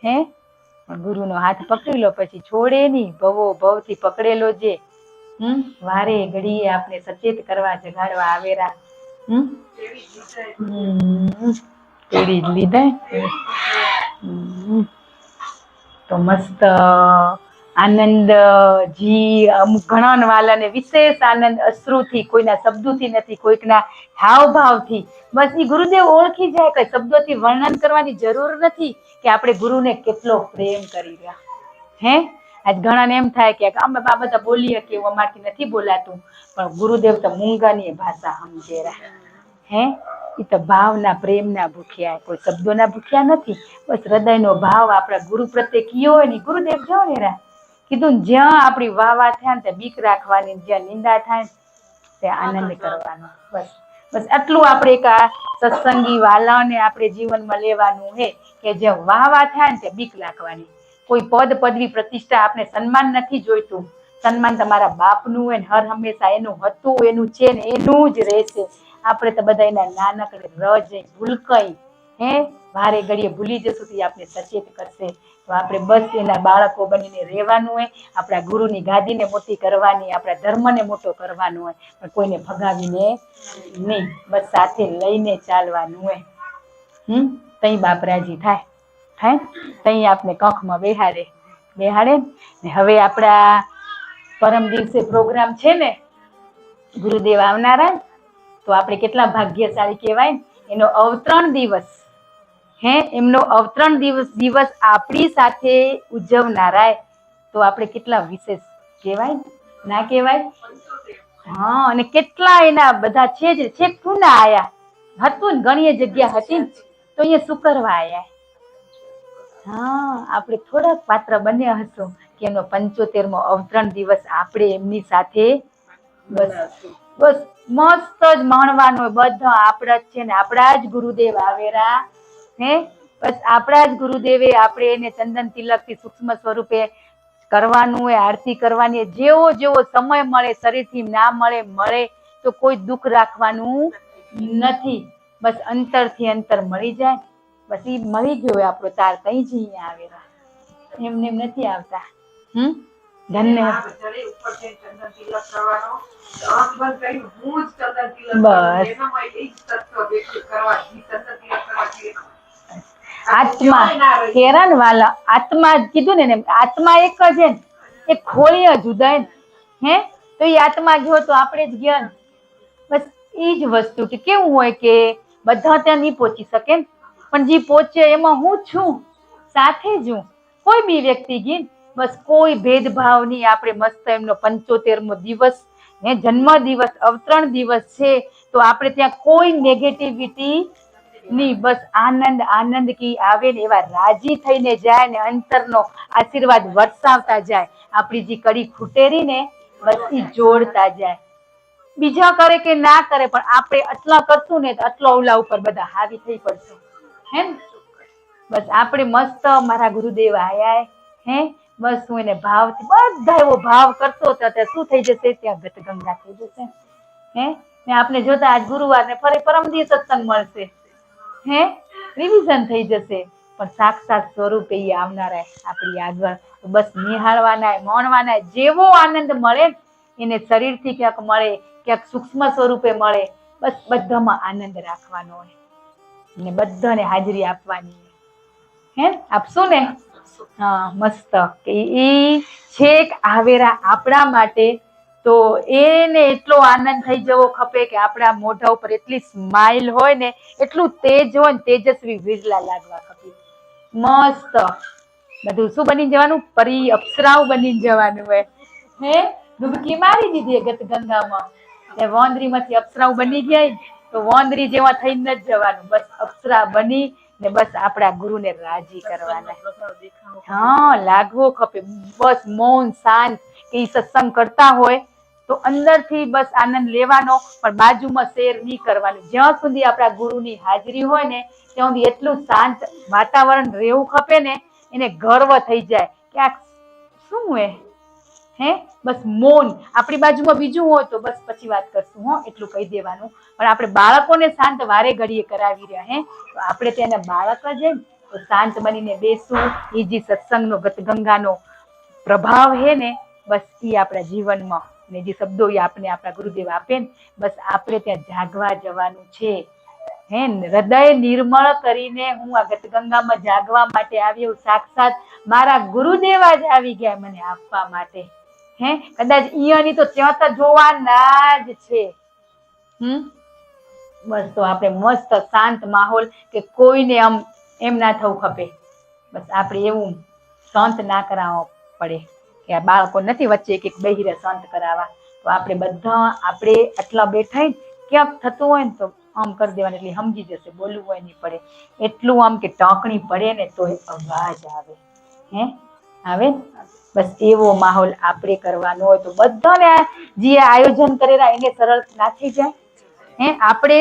પણ ગુરુનો હાથ પકડી લો પછી છોડે નહીં. ભવથી પકડેલો જે વારે ઘડીએ આપણે સચેત કરવા જગાડવા આવેરા. તેડી જ લીધા. તો મસ્ત આનંદ અમુક ઘણા વાલાને વિશેષ આનંદ અશ્રુથી, કોઈના શબ્દોથી નથી, કોઈકના હાવભાવથી. બસ એ ગુરુદેવ ઓળખી જાય, કઈ શબ્દોથી વર્ણન કરવાની જરૂર નથી કે આપણે ગુરુને કેટલો પ્રેમ કરી રહ્યા. આજ ઘણાને એમ થાય કે અમે બધા બોલીએ કે અમારથી નથી બોલાતું, પણ ગુરુદેવ તો મૂંગાની ભાષા સમજેરા. એ તો ભાવના પ્રેમના ભૂખ્યા, કોઈ શબ્દોના ભૂખ્યા નથી. બસ હૃદયનો ભાવ આપણા ગુરુ પ્રત્યે કયો હોય ને ગુરુદેવ જાણેરા. કીધું ને જ્યાં આપણી વાહ થાય ને ત્યાં બીક રાખવાની, જ્યાં નિંદા થાય ને ત્યાં આનંદ કરવાનો. બસ આટલું આપણે એક આ સત્સંગી વાલાને આપણે જીવનમાં લેવાનું હે કે જ્યાં વાહ થાય ને ત્યાં બીક રાખવાની. કોઈ પદ પદવી પ્રતિષ્ઠા આપણે સન્માન નથી જોઈતું. સન્માન તમારા બાપનું હોય ને હર હંમેશા એનું હતું, એનું છે ને એનું જ રહેશે. આપણે તો બધા એના નાનકડે રજ ભૂલકઈ હે વારે ઘડીએ ભૂલી જશું તો આપણે સચેત કરશે. તો આપણે બસ એના બાળકો બનીને રહેવાનું હોય, આપણા ગુરુની ગાદીને મોટી કરવાની, આપણા ધર્મને મોટો કરવાનો હોય, પણ કોઈને ભગાવીને નહીં, બસ સાથે લઈને ચાલવાનું હોય. તઈ બાપ રાજી થાય તઈ આપણે કંખમાં બેહાડે ને. હવે આપણા પરમ દિવસે પ્રોગ્રામ છે ને, ગુરુદેવ આવનારા, તો આપણે કેટલા ભાગ્યશાળી કહેવાય. એનો અવતરણ દિવસ, એમનો અવતરણ દિવસ આપણી સાથે ઉજવનારા, તો આપણે કેટલા વિશેષ કહેવાય, ના કહેવાય? હા, અને કેટલા એના બધા છે જ, છેક પૂના આયા હતું ને, ઘણી જગ્યા હતી ને, તો અહીંયા શું કરવા આયા? હા, આપણે થોડાક પાત્ર બન્યા હશું કે એનો 75મો અવતરણ દિવસ આપણે એમની સાથે બસ મસ્ત જ માણવાનો. બધા આપણા જ છે ને, આપણા જ ગુરુદેવ આવેરા, બસ આપણા જ ગુરુદેવે આપણે એને ચંદન તિલકથી સૂક્ષ્મ સ્વરૂપે કરવાનું હોય, આરતી કરવાની. જેવો જેવો સમય મળે, શરીરથી ના મળે તો કોઈ દુઃખ રાખવાનું નથી. બસ અંતરથી અંતર મળી જાય, બસ એ મળી ગયો હોય આપણો તાર, કઈ જ અહીંયા આવેલા, એમને નથી આવતા. ધન્યવાદ. આત્મા હેરાન વાલા, આત્મા કીધું ને, આત્મા એક જ હે, એ ખોળીએ જુદા હે, તો એ આત્મા ગયો તો આપણે જ ગયા ને. બસ એ જ વસ્તુ કે કેવું હોય કે બધા ત્યાં નહીં પહોંચી શકે, પણ જે પહોંચે એમાં હું છું, સાથે જ હું. કોઈ બી વ્યક્તિ ગઈ, બસ કોઈ ભેદભાવ નહીં. આપણે મસ્ત એમનો 75મો દિવસ, જન્મ દિવસ, અવતરણ દિવસ છે, તો આપણે ત્યાં કોઈ નેગેટિવિટી નહીં. બસ આનંદ કી આવે ને, એવા રાજી થઈને જાય ને, અંતરનો આશીર્વાદ વરસાવતા જાય. આપણી જે કડી ખૂટેરી ને, બસ એ જોડતા જાય. બીજા કરે કે ના કરે, પણ આપણે આટલા કરશું ને, તો આટલો ઓલા ઉપર બધા હાવી થઈ પડશું. હે ને? બસ આપણે મસ્ત મારા ગુરુદેવ આયા બસ હું એને ભાવથી બધા એવો ભાવ કરતો હતો, ત્યાં શું થઈ જશે? ત્યાં ગતગંગા થઈ જશે. ને આપણે જોતા આજ ગુરુવાર ને ફરી પરમ દિવસ સત્સંગ મળશે, રિવિઝન થઈ જશે. પણ સાક્ષાત સ્વરૂપે એ આવનારા આપણી આગળ, બસ નિહાળવાના, માણવાના. જેવો આનંદ મળે એને શરીરથી ક્યાંક મળે, ક્યાંક સૂક્ષ્મ સ્વરૂપે મળે, બસ બધામાં આનંદ રાખવાનો હોય ને બધાને હાજરી આપવાની. આપશું ને? હા, મસ્ત. કે એ છેક આવેરા આપણા માટે, તો એને એટલો આનંદ થઈ જવો ખપે કે આપણા મોઢા ઉપર એટલી સ્માઈલ હોય ને, એટલું તેજ હોય ને, તેજસ્વી વિરલા લાગવા ખપે. મસ્ત બધું શું બની જવાનું? પરી અપ્સરાઓ બની જવાનું હોય. ડૂબકી મારી દીધી ગતગંગામાં, વોંદરીમાંથી અપ્સરાઓ બની ગયા, તો વોંદરી જેવા થઈને જ જવાનું. બસ અપ્સરા બની ને બસ આપણા ગુરુને રાજી કરવાના. હા, લાગવો ખપે. બસ મૌન શાંત કે સત્સંગ કરતા હોય તો અંદરથી બસ આનંદ લેવાનો, પણ બાજુમાં શેર નહીં કરવાનું. જ્યાં સુધી આપણા ગુરુની હાજરી હોય ને, ત્યાં સુધી એટલું શાંત વાતાવરણ રહેવું ખપે ને, એને ગર્વ થઈ જાય કે આ શું હે બસ મૌન. આપણી બાજુમાં બીજું હોય તો બસ પછી વાત કરશું, એટલું કહી દેવાનું. પણ આપણે બાળકોને શાંત વારે ઘડીએ કરાવી રહ્યા, તો આપણે ત્યાં બાળક જ તો શાંત બનીને બેસવું. એ જે સત્સંગનો ગતગંગાનો પ્રભાવ હે ને, બસ એ આપણા જીવનમાં, ને જે શબ્દો એ આપણે આપણા ગુરુદેવ આપે ને, બસ આપણે ત્યાં જાગવા જવાનું છે. હૃદય નિર્મળ કરીને હું આ ગતગંગામાં જાગવા માટે આવ્યો. સાક્ષાત મારા ગુરુદેવા જ આવી ગયા મને આપવા માટે. કદાચ અહીંયાની તો ત્યાં તો જોવાના જ છે. બસ તો આપણે મસ્ત શાંત માહોલ, કે કોઈને એમ ના થવું ખપે. બસ આપણે એવું શાંત ના કરાવવો પડે કે આ બાળકો નથી વચ્ચે એક બહિરે શાંત કરાવવા. તો આપણે બધા આપણે આટલા બેઠા ક્યાંક થતું હોય ને તો આમ કરી દેવાનું, એટલે સમજી જશે. બોલવું હોય નહીં પડે એટલું, આમ કે ટાંકણી પડે ને તો અવાજ આવે. આવે બસ એવો માહોલ આપણે કરવાનો હોય. તો બધાને જે આયોજન કરેલા એને સરળ ના થઈ જાય. આપણે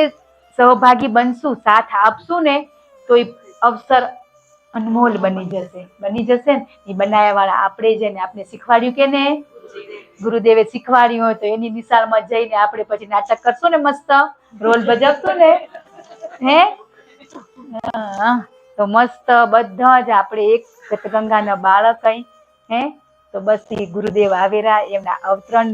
સહભાગી બનશું, સાથ આપશું ને, તો એ અવસર અનમોલ બની જશે ને. એ બનાવ્યા વાળા આપણે જઈને આપણે શીખવાડ્યું કે ને, ગુરુદેવે શીખવાડ્યું હોય તો એની નિશાળમાં જઈને આપણે પછી નાટક કરશું ને, મસ્ત રોલ ભજવશું ને. હા, તો મસ્ત બધા જ આપણે એક ગતગંગાના બાળક હે તો બસ એ ગુરુદેવ આવેરા એમના અવતરણ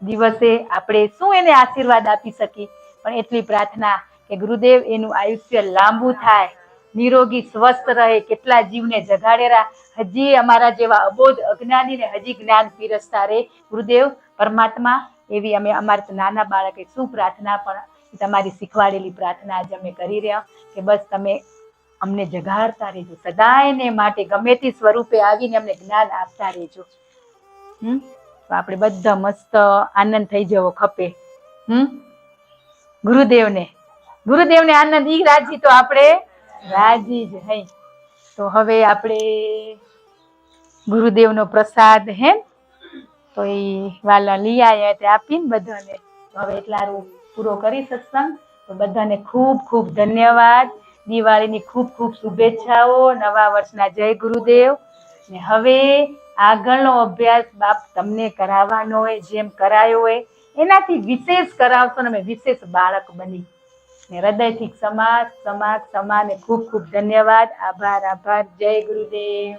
દિવસે આપણે શું એને આશીર્વાદ આપી શકીએ પણ એટલી પ્રાર્થના કે ગુરુદેવ એનું આયુષ્ય લાંબુ થાય, નિરોગી સ્વસ્થ રહે, કેટલા જીવને જગાડેરા, હજી અમારા જેવા અબોધ અજ્ઞાનીને હજી જ્ઞાન પીરસતા રહે ગુરુદેવ પરમાત્મા. એવી અમે અમારા નાના બાળકે શું પ્રાર્થના પણ તમારી શીખવાડેલી પ્રાર્થના આજે અમે કરી રહ્યા કે બસ તમે અમને જગાડતા રહેજો સદાયને માટે, ગમે તે સ્વરૂપે આવીને અમને જ્ઞાન આપતા રહેજો. તો આપણે બધા મસ્ત આનંદ થઈ જવો ખપે. ગુરુદેવને આનંદ ઈ રાજી તો આપણે રાજી જ હઈ. તો હવે આપણે ગુરુદેવનો પ્રસાદ હે તો એ વાલા લઈ આવ્યા તે આપીને બધાને હવે એટલા પૂરો કરી સત્સંગ. તો બધાને ખૂબ ખૂબ ધન્યવાદ, દિવાળીની ખૂબ ખૂબ શુભેચ્છાઓ, નવા વર્ષના જય ગુરુદેવ. ને હવે આગળનો અભ્યાસ બાપ તમને કરાવવાનો હોય, જેમ કરાયો હોય એનાથી વિશેષ કરાવશો ને અમે વિશેષ બાળક બની. ને હૃદયથી સમાજ ને ખૂબ ખૂબ ધન્યવાદ, આભાર. જય ગુરુદેવ.